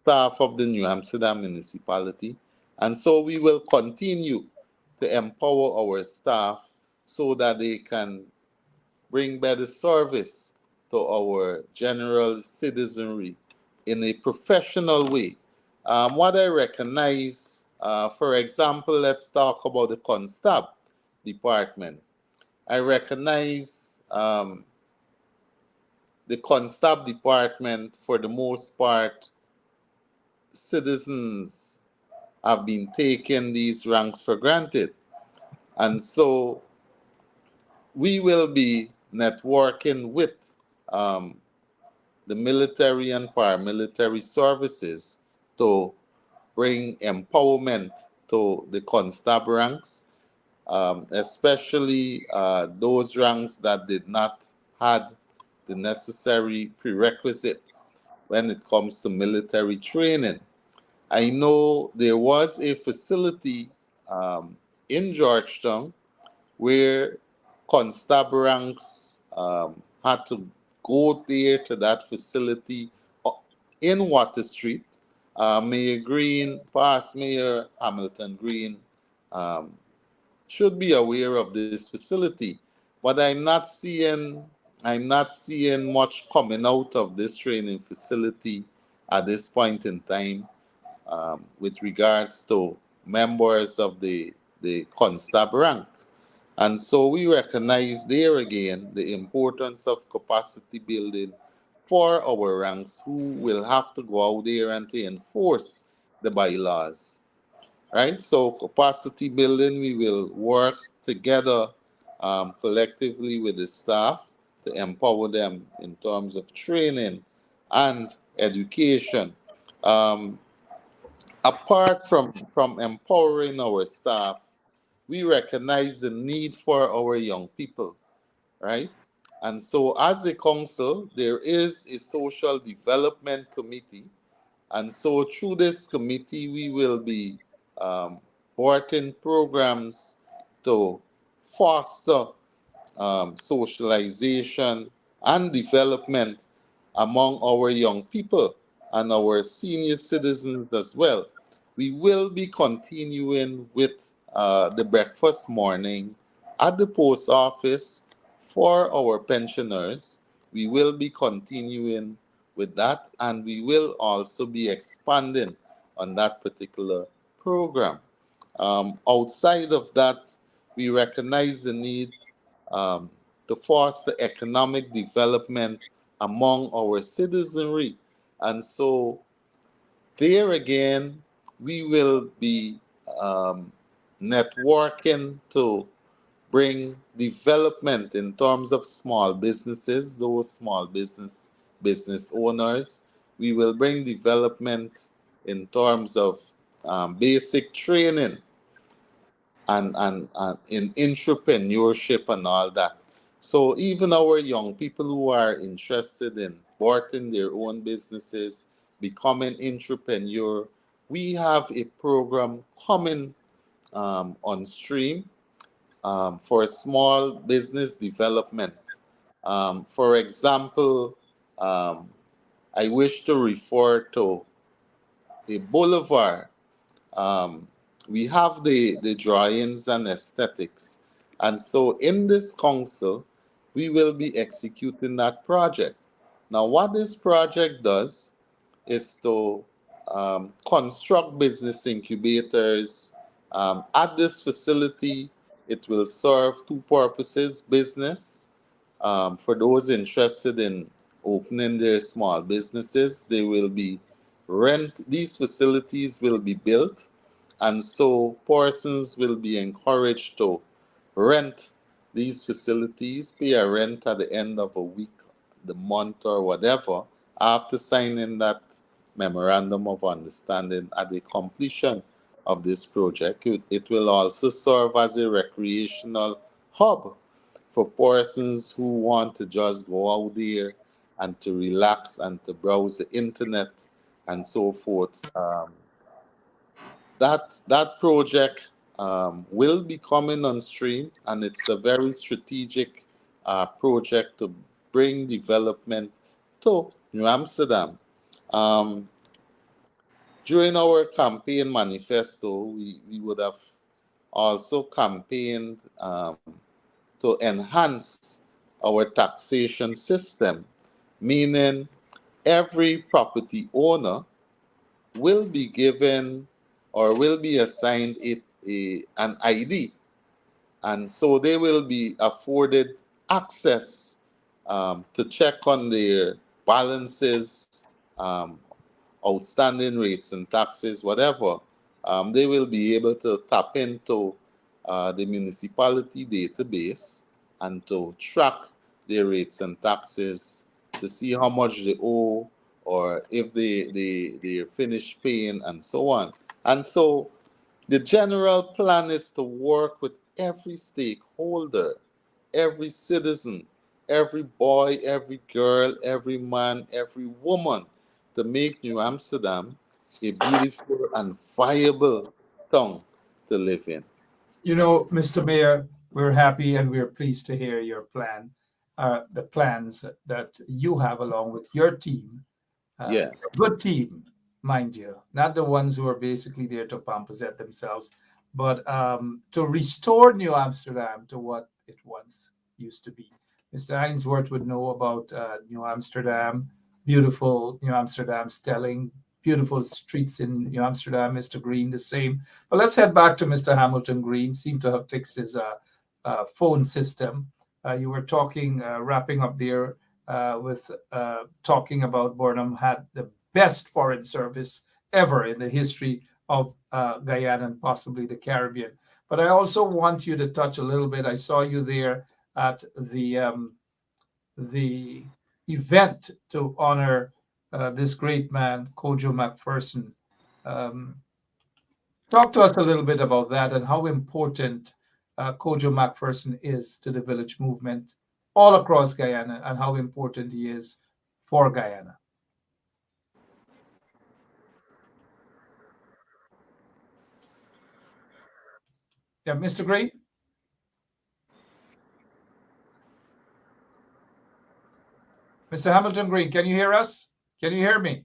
staff of the New Amsterdam municipality. And so we will continue to empower our staff so that they can bring better service to our general citizenry in a professional way. What I recognize, for example, let's talk about the constab department. I recognize the constab department, for the most part, citizens have been taking these ranks for granted. And so we will be networking with the military and paramilitary services to bring empowerment to the constab ranks, especially those ranks that did not have the necessary prerequisites when it comes to military training. I know there was a facility in Georgetown where constabulary ranks had to go there to that facility in Water Street. Mayor Green, past Mayor Hamilton Green, should be aware of this facility, but I'm not seeing much coming out of this training facility at this point in time with regards to members of the constab ranks. And so we recognize there again the importance of capacity building for our ranks who will have to go out there and to enforce the bylaws. Right? So capacity building, we will work together collectively with the staff to empower them in terms of training and education. Um, Apart from empowering our staff, we recognize the need for our young people, right? And so as a council, there is a social development committee. And so through this committee, we will be supporting programs to foster socialization and development among our young people and our senior citizens as well. We will be continuing with the breakfast morning at the post office for our pensioners. We will be continuing with that, and we will also be expanding on that particular program. Outside of that, we recognize the need um, to foster economic development among our citizenry. And so, there again, we will be um, networking to bring development in terms of small businesses, those small business owners. We will bring development in terms of basic training and in entrepreneurship and all that. So even our young people who are interested in starting their own businesses, becoming entrepreneur, we have a program coming on stream for small business development. For example, um, I wish to refer to a boulevard. um, we have the drawings and aesthetics. And so in this council, we will be executing that project. Now, what this project does is to construct business incubators. At this facility, it will serve two purposes: business, for those interested in opening their small businesses, they will be these facilities will be built, and so persons will be encouraged to rent these facilities, pay a rent at the end of a week, the month, or whatever, after signing that memorandum of understanding. At the completion of this project, it will also serve as a recreational hub for persons who want to just go out there and to relax and to browse the internet and so forth. That project will be coming on stream, and it's a very strategic project to bring development to New Amsterdam. Um, During our campaign manifesto, we would have also campaigned to enhance our taxation system, meaning every property owner will be given or will be assigned an ID. And so they will be afforded access to check on their balances, outstanding rates and taxes, whatever. They will be able to tap into the municipality database and to track their rates and taxes to see how much they owe or if they're finished paying and so on. And so the general plan is to work with every stakeholder, every citizen, every boy, every girl, every man, every woman to make New Amsterdam a beautiful and viable town to live in.
You know, Mr. Mayor, we're happy and we're pleased to hear your plan, the plans that you have along with your team.
Yes.
Good team, mind you, not the ones who are basically there to pomposette themselves, but to restore New Amsterdam to what it once used to be. Mr. Ainsworth would know about New Amsterdam, beautiful New Amsterdam Stelling, beautiful streets in New Amsterdam. Mr. Green, the same. But let's head back to Mr. Hamilton Green. Seemed to have fixed his phone system. You were talking, wrapping up there with talking about Burnham had the best foreign service ever in the history of Guyana and possibly the Caribbean. But I also want you to touch a little bit. I saw you there at the event to honor this great man, Kojo McPherson. Um, Talk to us a little bit about that and how important Kojo McPherson is to the village movement all across Guyana and how important he is for Guyana. Yeah, Mr. Green? Mr. Hamilton Green, can you hear us? Can you hear me?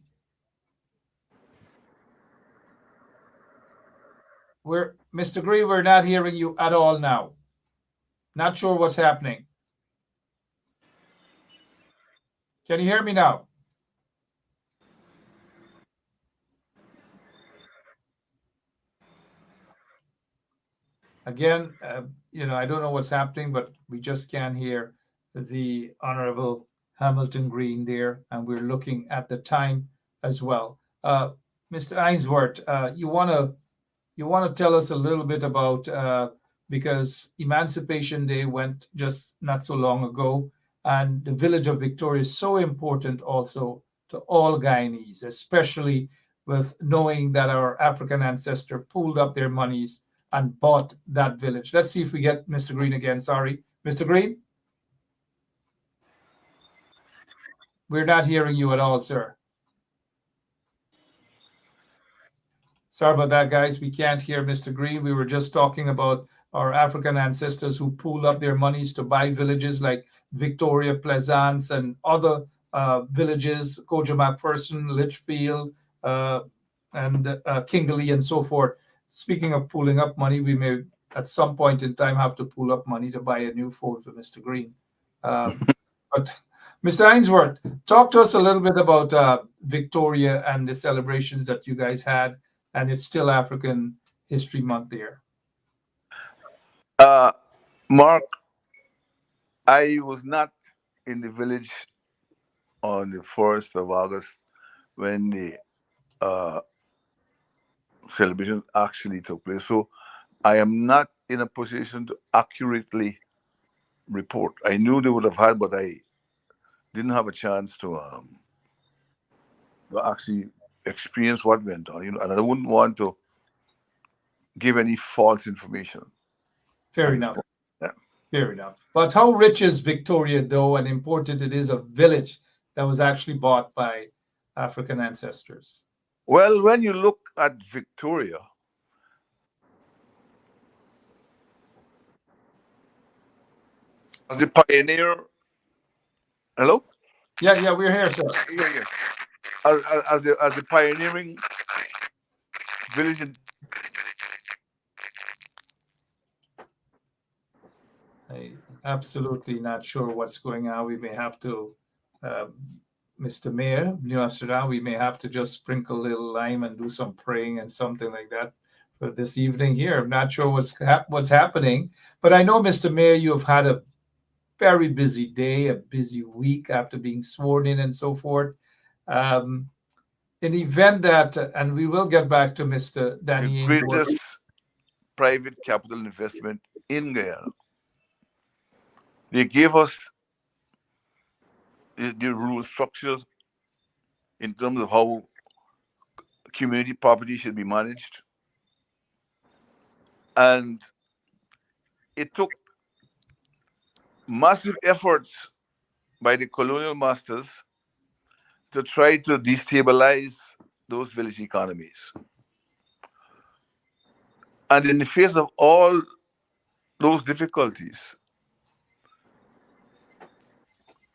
Mr. Green, we're not hearing you at all now. Not sure what's happening. Can you hear me now? Again, I don't know what's happening, but we just can't hear the Honorable Hamilton Green there, and we're looking at the time as well. Mr. Ainsworth, you want to tell us a little bit about because Emancipation Day went just not so long ago, and the village of Victoria is so important also to all Guyanese, especially with knowing that our African ancestor pooled up their monies and bought that village. Let's see if we get Mr. Green again. Sorry, Mr. Green? We're not hearing you at all, sir. Sorry about that, guys. We can't hear Mr. Green. We were just talking about our African ancestors who pooled up their monies to buy villages like Victoria, Plaisance, and other villages, Kojo McPherson, Litchfield, and Kingley, and so forth. Speaking of pooling up money, we may at some point in time have to pool up money to buy a new phone for Mr. Green. But Mr. Ainsworth, talk to us a little bit about Victoria and the celebrations that you guys had, and it's still African History Month there.
Mark, I was not in the village on the 1st of August when the celebration actually took place. So I am not in a position to accurately report. I knew they would have had, but I didn't have a chance to actually experience what went on. And I wouldn't want to give any false information.
Fair enough. Yeah. Fair enough. But how rich is Victoria, though, and important it is a village that was actually bought by African ancestors?
Well, when you look at Victoria, as the pioneer, hello?
Yeah, we're here, sir.
Yeah. As the pioneering village in...
I'm absolutely not sure what's going on. We may have to, Mr. Mayor, New Amsterdam, we may have to just sprinkle a little lime and do some praying and something like that for this evening here. I'm not sure what's happening, but I know, Mr. Mayor, you have had a very busy day, a busy week after being sworn in and so forth. In the event that, and we will get back to Mr. Danny.
The greatest private capital investment in Guyana. They gave us the rule structures in terms of how community property should be managed. And it took massive efforts by the colonial masters to try to destabilize those village economies. And in the face of all those difficulties,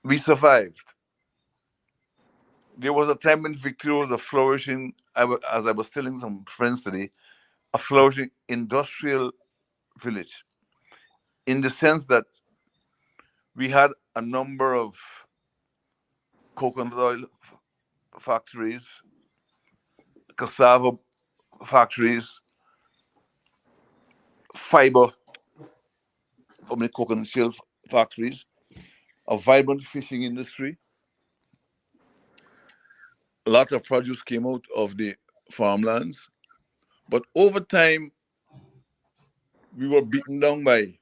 we survived. There was a time when Victoria was a flourishing, as I was telling some friends today, a flourishing industrial village, in the sense that we had a number of coconut oil factories, cassava factories, fiber from the coconut shell factories, a vibrant fishing industry. A lot of produce came out of the farmlands, but over time, we were beaten down by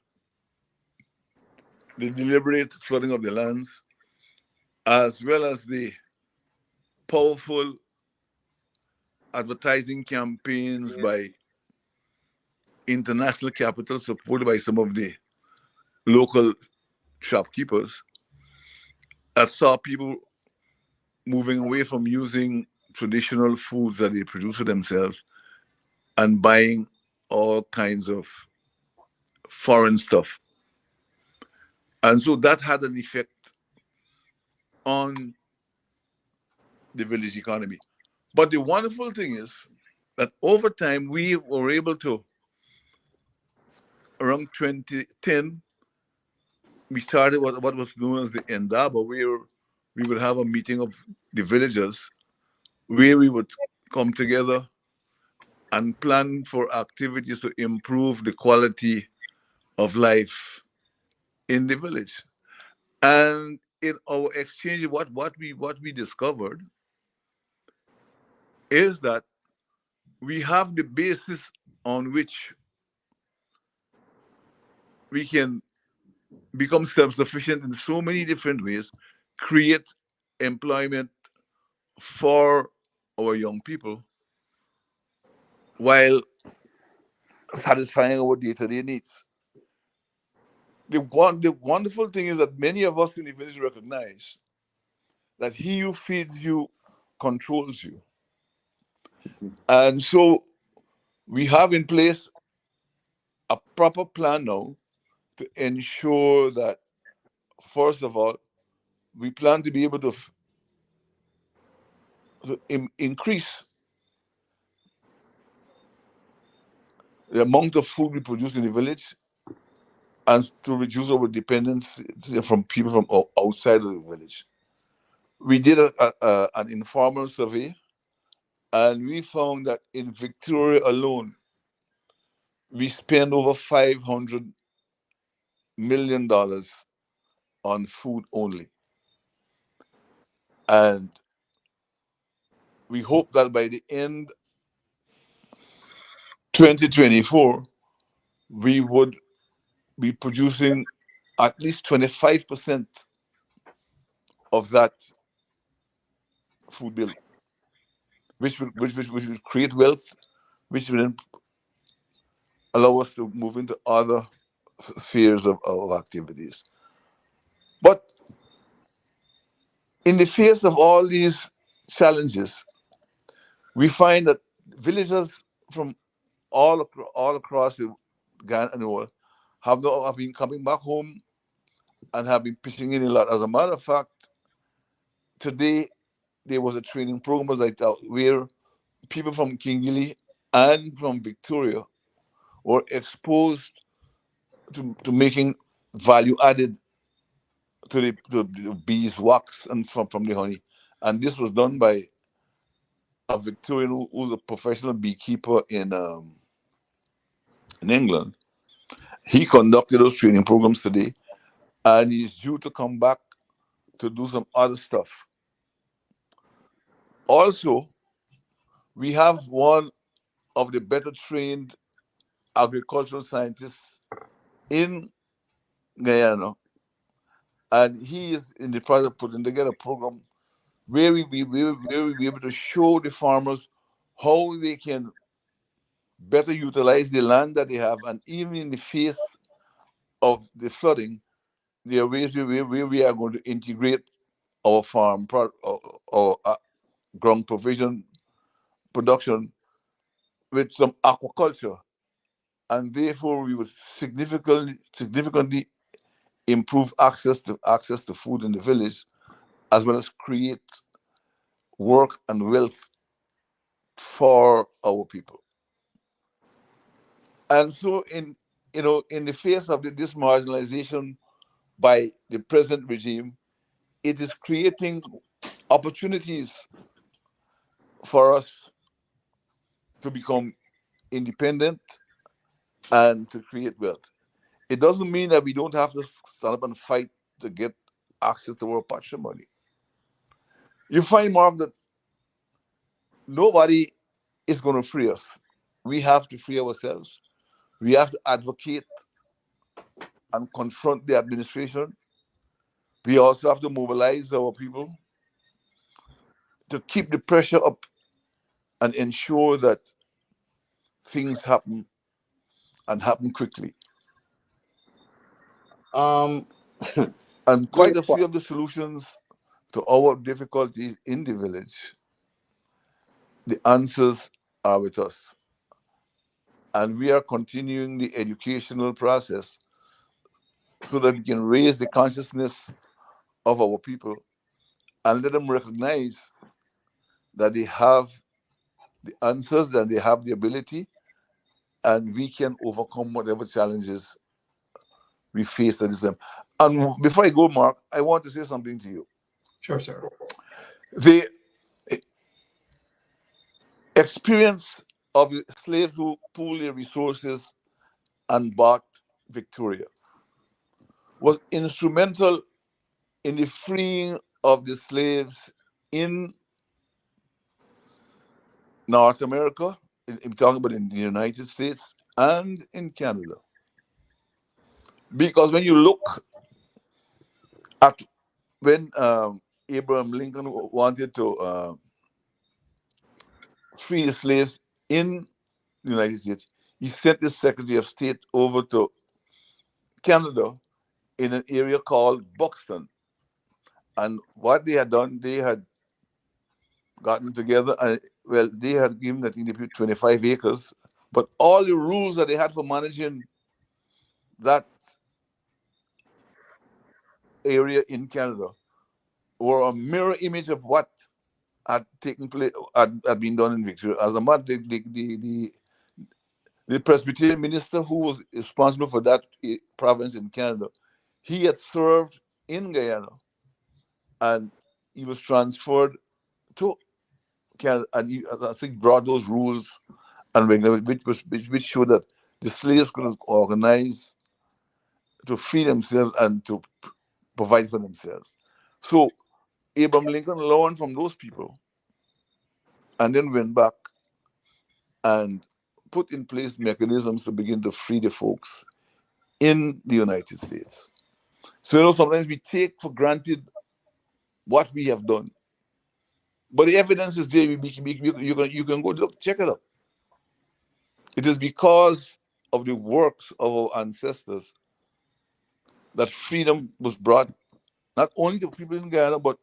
the deliberate flooding of the lands, as well as the powerful advertising campaigns by international capital, supported by some of the local shopkeepers, that saw people moving away from using traditional foods that they produce for themselves and buying all kinds of foreign stuff. And so that had an effect on the village economy. But the wonderful thing is that over time we were able to, around 2010, we started what was known as the Endaba, where we would have a meeting of the villagers where we would come together and plan for activities to improve the quality of life in the village. And in our exchange, what we discovered is that we have the basis on which we can become self-sufficient in so many different ways, create employment for our young people while satisfying our day-to-day needs. The wonderful thing is that many of us in the village recognize that he who feeds you controls you. And so we have in place a proper plan now to ensure that, first of all, we plan to be able to, increase the amount of food we produce in the village and to reduce our dependence from people from outside of the village. We did an informal survey, and we found that in Victoria alone, we spend over $500 million on food only. And we hope that by the end 2024, we would be producing at least 25% of that food bill, which will create wealth, which will then allow us to move into other spheres of activities. But in the face of all these challenges, we find that villagers from all across the Ghana and the world have been coming back home and have been pitching in a lot. As a matter of fact, today there was a training program like that where people from Kingley and from Victoria were exposed to making value added to the bees wax and from the honey. And this was done by a Victorian who's a professional beekeeper in England. He conducted those training programs today, and he's due to come back to do some other stuff. Also, we have one of the better trained agricultural scientists in Guyana, and he is in the process of putting together a program where we will be able to show the farmers how they can better utilize the land that they have, and even in the face of the flooding, there are ways where we are going to integrate our our ground provision production with some aquaculture, and therefore we would significantly improve access to food in the village, as well as create work and wealth for our people. And so, in the face of this marginalization by the present regime, it is creating opportunities for us to become independent and to create wealth. It doesn't mean that we don't have to stand up and fight to get access to our patrimony. You find, Mark, that nobody is going to free us. We have to free ourselves. We have to advocate and confront the administration. We also have to mobilize our people to keep the pressure up and ensure that things happen and happen quickly.
Um,
And quite
great
a
point.
few of the solutions to our difficulties in the village, the answers are with us. And we are continuing the educational process so that we can raise the consciousness of our people and let them recognize that they have the answers, that they have the ability, and we can overcome whatever challenges we face at this time. And before I go, Mark, I want to say something to you.
Sure, sir.
The experience of the slaves who pooled their resources and bought Victoria was instrumental in the freeing of the slaves in North America, I'm talking about in the United States and in Canada. Because when you look at when Abraham Lincoln wanted to free the slaves in the United States, he sent the Secretary of State over to Canada in an area called Buxton. And what they had done, they had gotten together and, well, they had given, I think, they put 25 acres, but all the rules that they had for managing that area in Canada were a mirror image of what had taken place, had been done in Victoria. As a matter, the Presbyterian minister who was responsible for that province in Canada, he had served in Guyana, and he was transferred to Canada, and he, I think, brought those rules and regulations, which showed that the slaves could organize to free themselves and to provide for themselves. So Abraham Lincoln learned from those people and then went back and put in place mechanisms to begin to free the folks in the United States. So, you know, sometimes we take for granted what we have done, but the evidence is there. You can go look, check it out. It is because of the works of our ancestors that freedom was brought not only to people in Guyana, but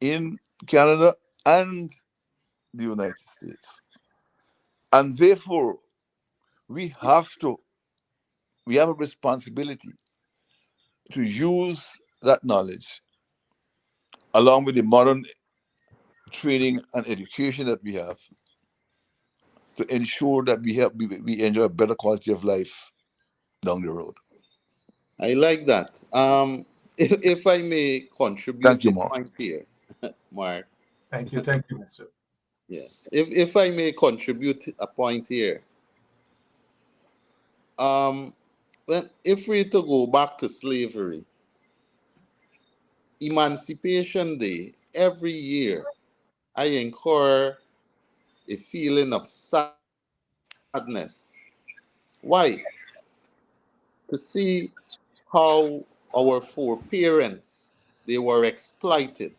in Canada and the United States. And therefore, we have a responsibility to use that knowledge along with the modern training and education that we have to ensure that we enjoy a better quality of life down the road.
I like that. If I may
Thank
contribute
you,
a
Mark.
point here, Mark.
Thank you, Mr.
Yes. If I may contribute a point here, when if we to go back to slavery, Emancipation Day every year, I incur a feeling of sadness. Why? To see how our foreparents they were exploited,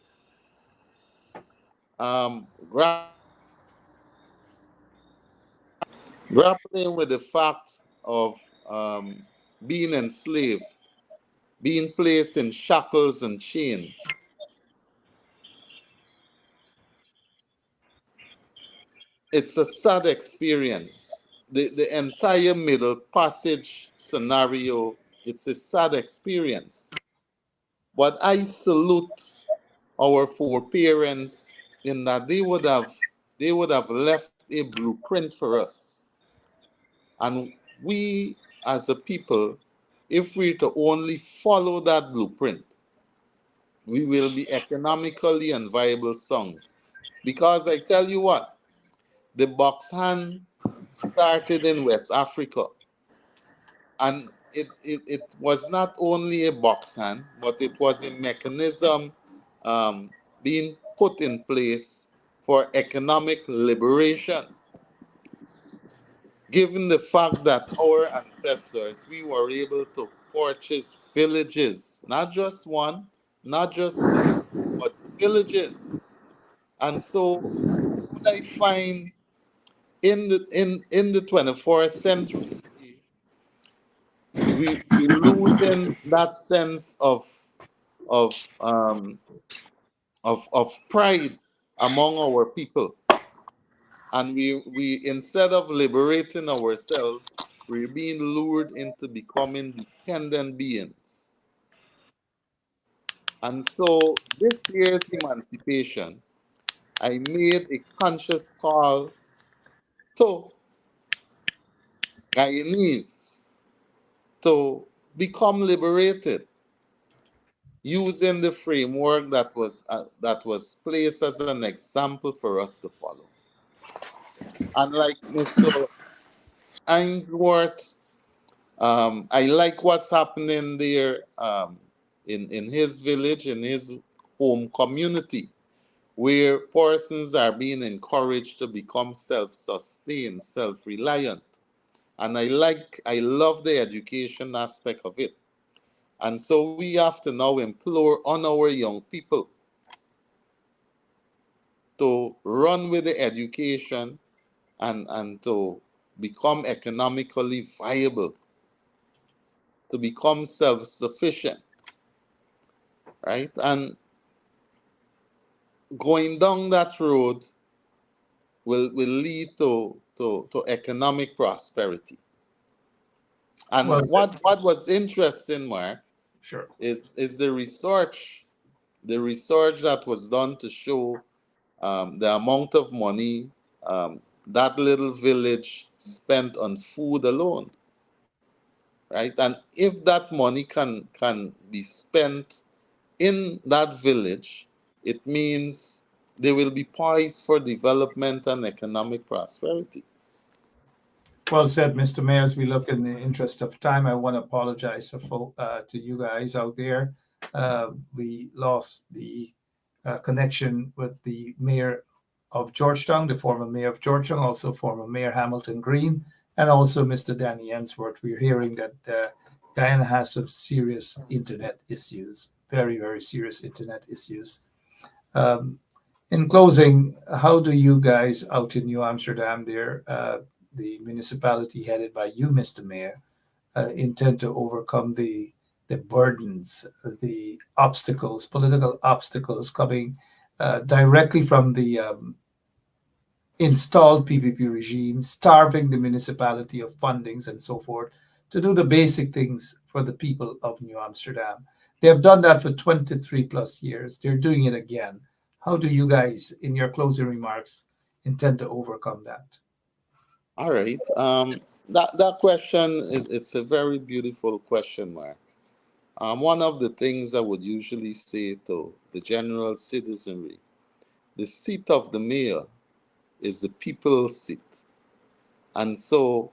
grappling with the fact of being enslaved, being placed in shackles and chains. It's a sad experience. The entire Middle Passage scenario, it's a sad experience. But I salute our foreparents in that they would have left a blueprint for us. And we as a people, if we to only follow that blueprint, we will be economically and viable sound. Because I tell you what, the box hand started in West Africa. And it was not only a box hand, but it was a mechanism um, being put in place for economic liberation. Given the fact that our ancestors, we were able to purchase villages, not just one, not just two, but villages. And so what I find in the 21st century, we losing that sense of um of pride among our people, and we instead of liberating ourselves, we're being lured into becoming dependent beings. And so this year's emancipation, I made a conscious call to Guyanese to become liberated using the framework that was placed as an example for us to follow. And like Mr. Ainsworth, I like what's happening there in his village, in his home community, where persons are being encouraged to become self-sustained, self-reliant. And I love the education aspect of it. And so we have to now implore on our young people to run with the education and to become economically viable, to become self-sufficient, right? And going down that road will lead to economic prosperity. And
Well,
what was interesting, Mark,
sure.
is the research that was done to show the amount of money that little village spent on food alone, right? And if that money can be spent in that village, it means they will be poised for development and economic prosperity.
Well said, Mr. Mayor. As we look in the interest of time, I want to apologize to you guys out there. We lost the connection with the mayor of Georgetown, the former mayor of Georgetown, also former Mayor Hamilton Green, and also Mr. Danny Ainsworth. We're hearing that Guyana has some serious internet issues, very, very serious internet issues. In closing, how do you guys out in New Amsterdam there, the municipality headed by you, Mr. Mayor, intend to overcome the burdens, the obstacles, political obstacles coming directly from the installed PPP regime, starving the municipality of fundings and so forth, to do the basic things for the people of New Amsterdam? They have done that for 23 plus years. They're doing it again. How do you guys, in your closing remarks, intend to overcome that?
All right. That question, it's a very beautiful question, Mark. One of the things I would usually say to the general citizenry, the seat of the mayor is the people's seat. And so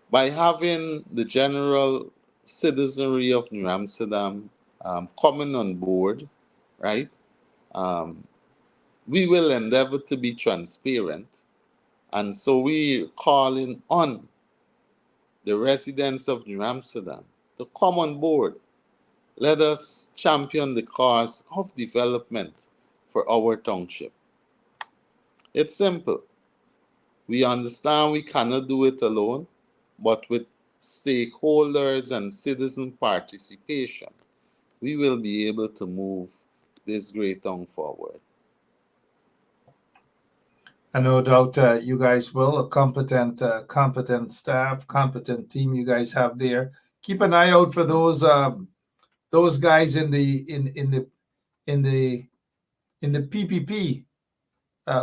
by having the general citizenry of New Amsterdam coming on board, right, we will endeavor to be transparent. And so we're calling on the residents of New Amsterdam to come on board. Let us champion the cause of development for our township. It's simple. We understand we cannot do it alone, but with stakeholders and citizen participation, we will be able to move this great town forward.
And no doubt you guys will. A competent staff, competent team you guys have there. Keep an eye out for those guys in the PPP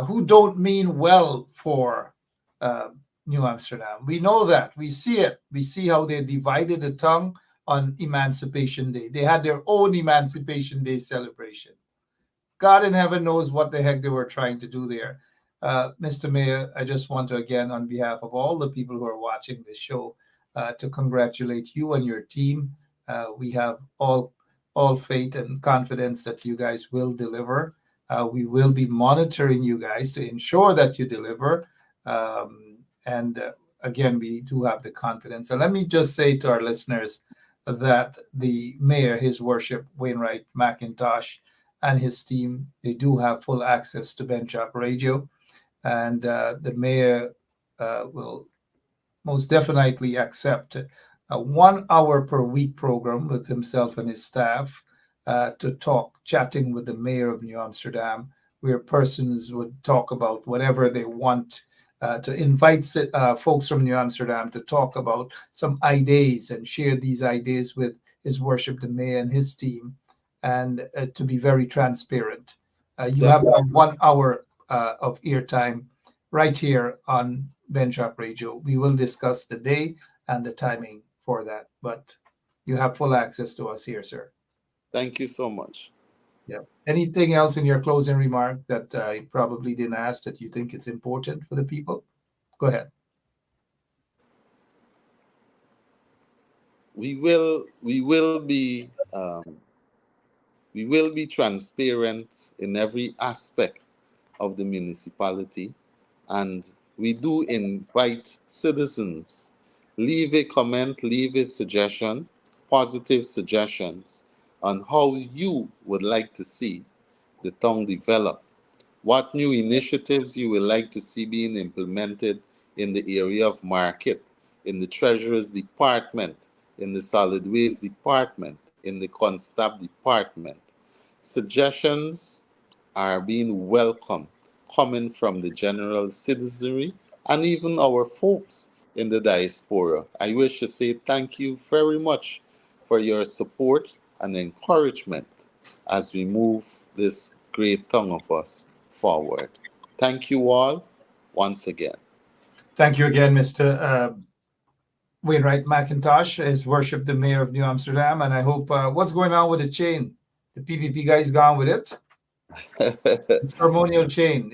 who don't mean well for New Amsterdam. We know that. We see it. We see how they divided the tongue on Emancipation Day. They had their own Emancipation Day celebration. God in heaven knows what the heck they were trying to do there. Mr. Mayor, I just want to, again, on behalf of all the people who are watching this show, to congratulate you and your team. We have all faith and confidence that you guys will deliver. We will be monitoring you guys to ensure that you deliver. Again, we do have the confidence. And let me just say to our listeners that the mayor, His Worship Wainwright McIntosh, and his team, they do have full access to Bench Up Radio. And the mayor will most definitely accept a 1 hour per week program with himself and his staff to chatting with the mayor of New Amsterdam, where persons would talk about whatever they want, to invite folks from New Amsterdam to talk about some ideas and share these ideas with His Worship the Mayor and his team, and to be very transparent. You
Def-
have 1 hour of airtime right here on Benchop Radio. We will discuss the day and the timing for that, but you have full access to us here, sir.
Thank you so much.
Yeah. Anything else in your closing remark that I probably didn't ask that you think it's important for the people? Go ahead.
We will be transparent in every aspect of the municipality, and we do invite citizens, leave a comment, leave a suggestion, positive suggestions on how you would like to see the town develop. What new initiatives you would like to see being implemented in the area of market, in the treasurer's department, in the solid waste department, in the constab department. Suggestions are being welcomed, coming from the general citizenry and even our folks in the diaspora. I wish to say thank you very much for your support and encouragement as we move this great tongue of us forward. Thank you all once again.
Thank you again, Mr. Wainwright McIntosh, His Worship the Mayor of New Amsterdam. And I hope what's going on with the chain? The PPP guys gone with it? The ceremonial chain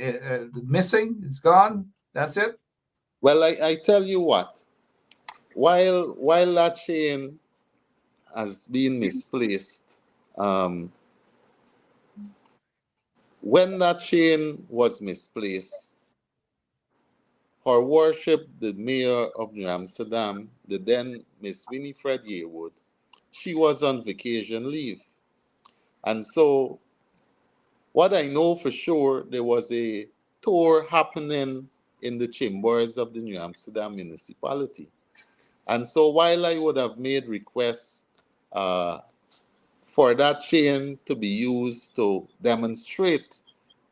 missing? It's gone? That's it?
Well, I tell you what, while that chain has been misplaced, when that chain was misplaced, Her Worship, the Mayor of New Amsterdam, the then Miss Winifred Yearwood, she was on vacation leave. And so, what I know for sure, there was a tour happening in the chambers of the New Amsterdam municipality. And so, while I would have made requests for that chain to be used to demonstrate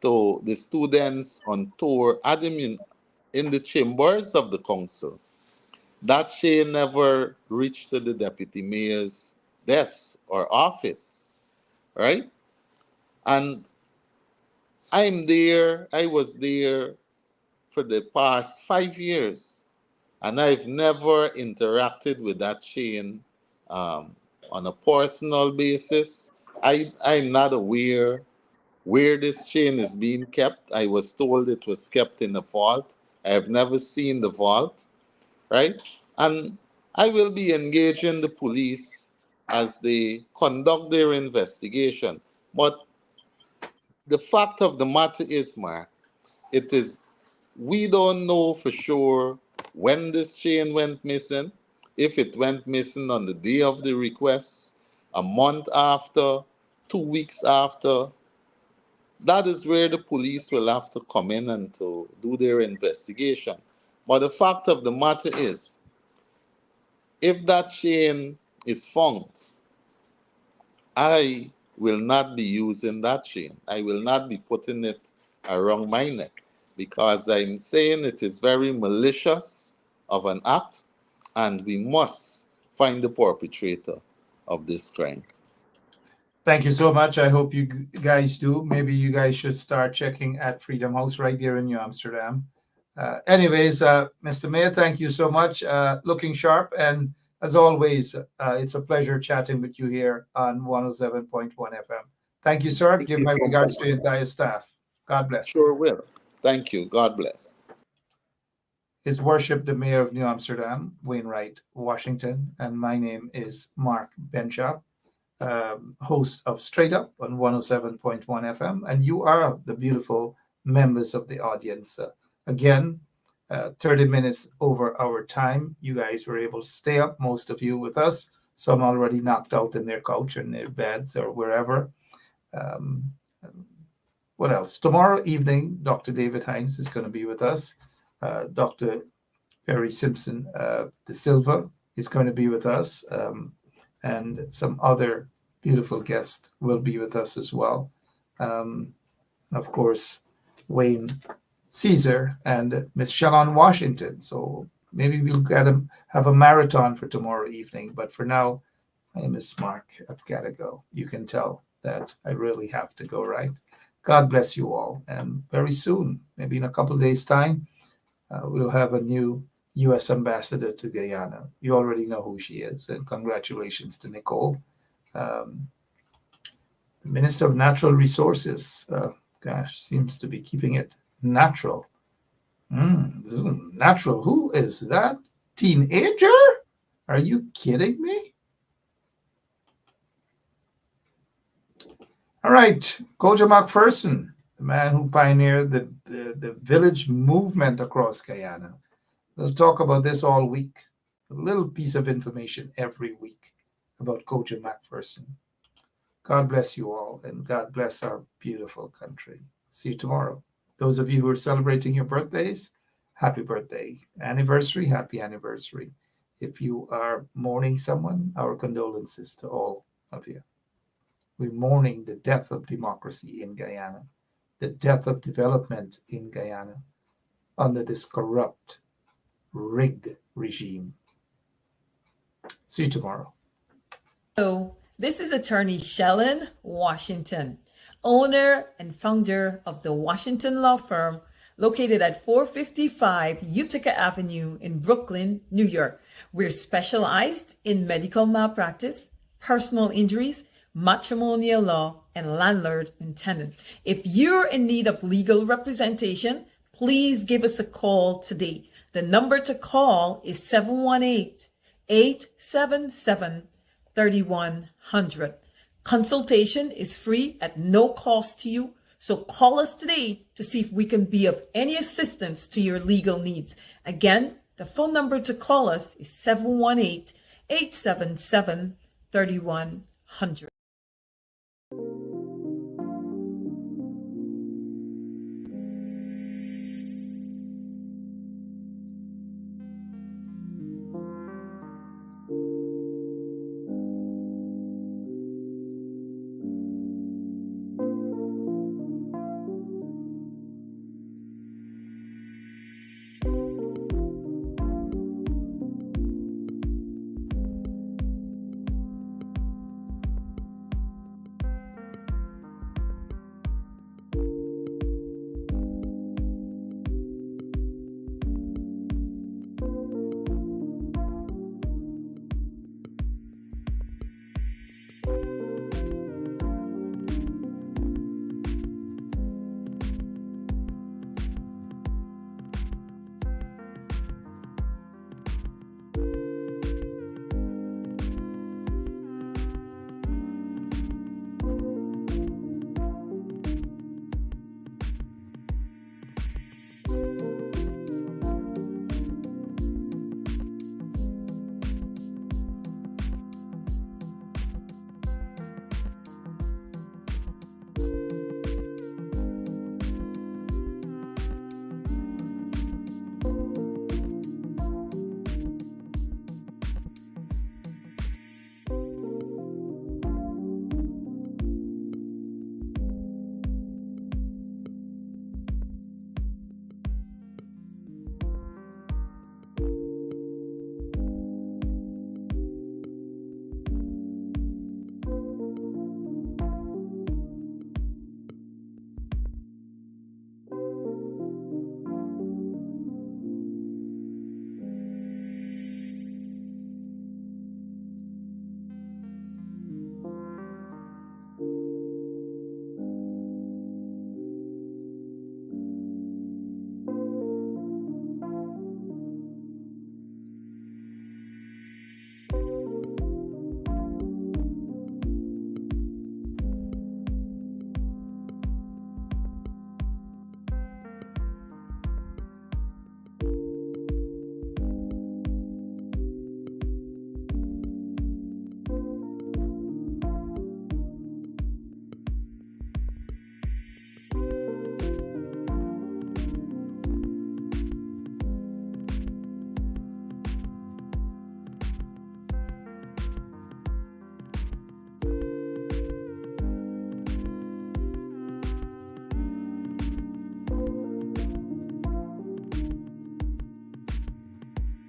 to the students on tour in the chambers of the council, that chain never reached to the deputy mayor's desk or office, right? And I was there for the past 5 years, and I've never interacted with that chain on a personal basis. I'm not aware where this chain is being kept. I was told it was kept in the vault. I have never seen the vault, right? And I will be engaging the police as they conduct their investigation. But the fact of the matter is, Mark, we don't know for sure when this chain went missing, if it went missing on the day of the request, a month after, 2 weeks after. That is where the police will have to come in and to do their investigation. But the fact of the matter is, if that chain is found, I will not be using that chain. I will not be putting it around my neck, because I'm saying it is very malicious of an act, and we must find the perpetrator of this crime.
Thank you so much. I hope you guys do. Maybe you guys should start checking at Freedom House right here in New Amsterdam. Anyways, Mr. Mayor, thank you so much. Looking sharp. And as always, it's a pleasure chatting with you here on 107.1 FM. Thank you, sir. Give my regards to your entire staff. God bless.
Sure will. Thank you. God bless.
His Worship, the Mayor of New Amsterdam, Wainwright, Washington. And my name is Mark Benchop, host of Straight Up on 107.1 FM. And you are the beautiful members of the audience. Again, 30 minutes over our time. You guys were able to stay up, most of you with us. Some already knocked out in their couch or in their beds or wherever. What else? Tomorrow evening, Dr. David Hines is going to be with us. Dr. Perry Simpson de Silva is going to be with us. And some other beautiful guests will be with us as well. Of course, Wayne Caesar and Miss Shalon Washington. So maybe we'll have a marathon for tomorrow evening. But for now, My name is Mark. I've got to go. You can tell that I really have to go, right? God bless you all. And very soon, maybe in a couple of days' time, we'll have a new U.S. ambassador to Guyana. You already know who she is. And congratulations to Nicole. The Minister of Natural Resources, seems to be keeping it natural. Natural. Who is that? Teenager? Are you kidding me? All right, Kojo McPherson, the man who pioneered the village movement across Guyana. We'll talk about this all week. A little piece of information every week about Kojo McPherson. God bless you all, and God bless our beautiful country. See you tomorrow. Those of you who are celebrating your birthdays, happy birthday. Anniversary, happy anniversary. If you are mourning someone, our condolences to all of you. We're mourning the death of democracy in Guyana, the death of development in Guyana under this corrupt, rigged regime. See you tomorrow.
So, this is attorney Shellen Washington, owner and founder of the Washington law firm located at 455 Utica Avenue in Brooklyn, New York. We're specialized in medical malpractice, personal injuries, matrimonial law, and landlord and tenant. If you're in need of legal representation, please give us a call today. The number to call is 718-877-3100. Consultation is free at no cost to you. So call us today to see if we can be of any assistance to your legal needs. Again, the phone number to call us is 718-877-3100.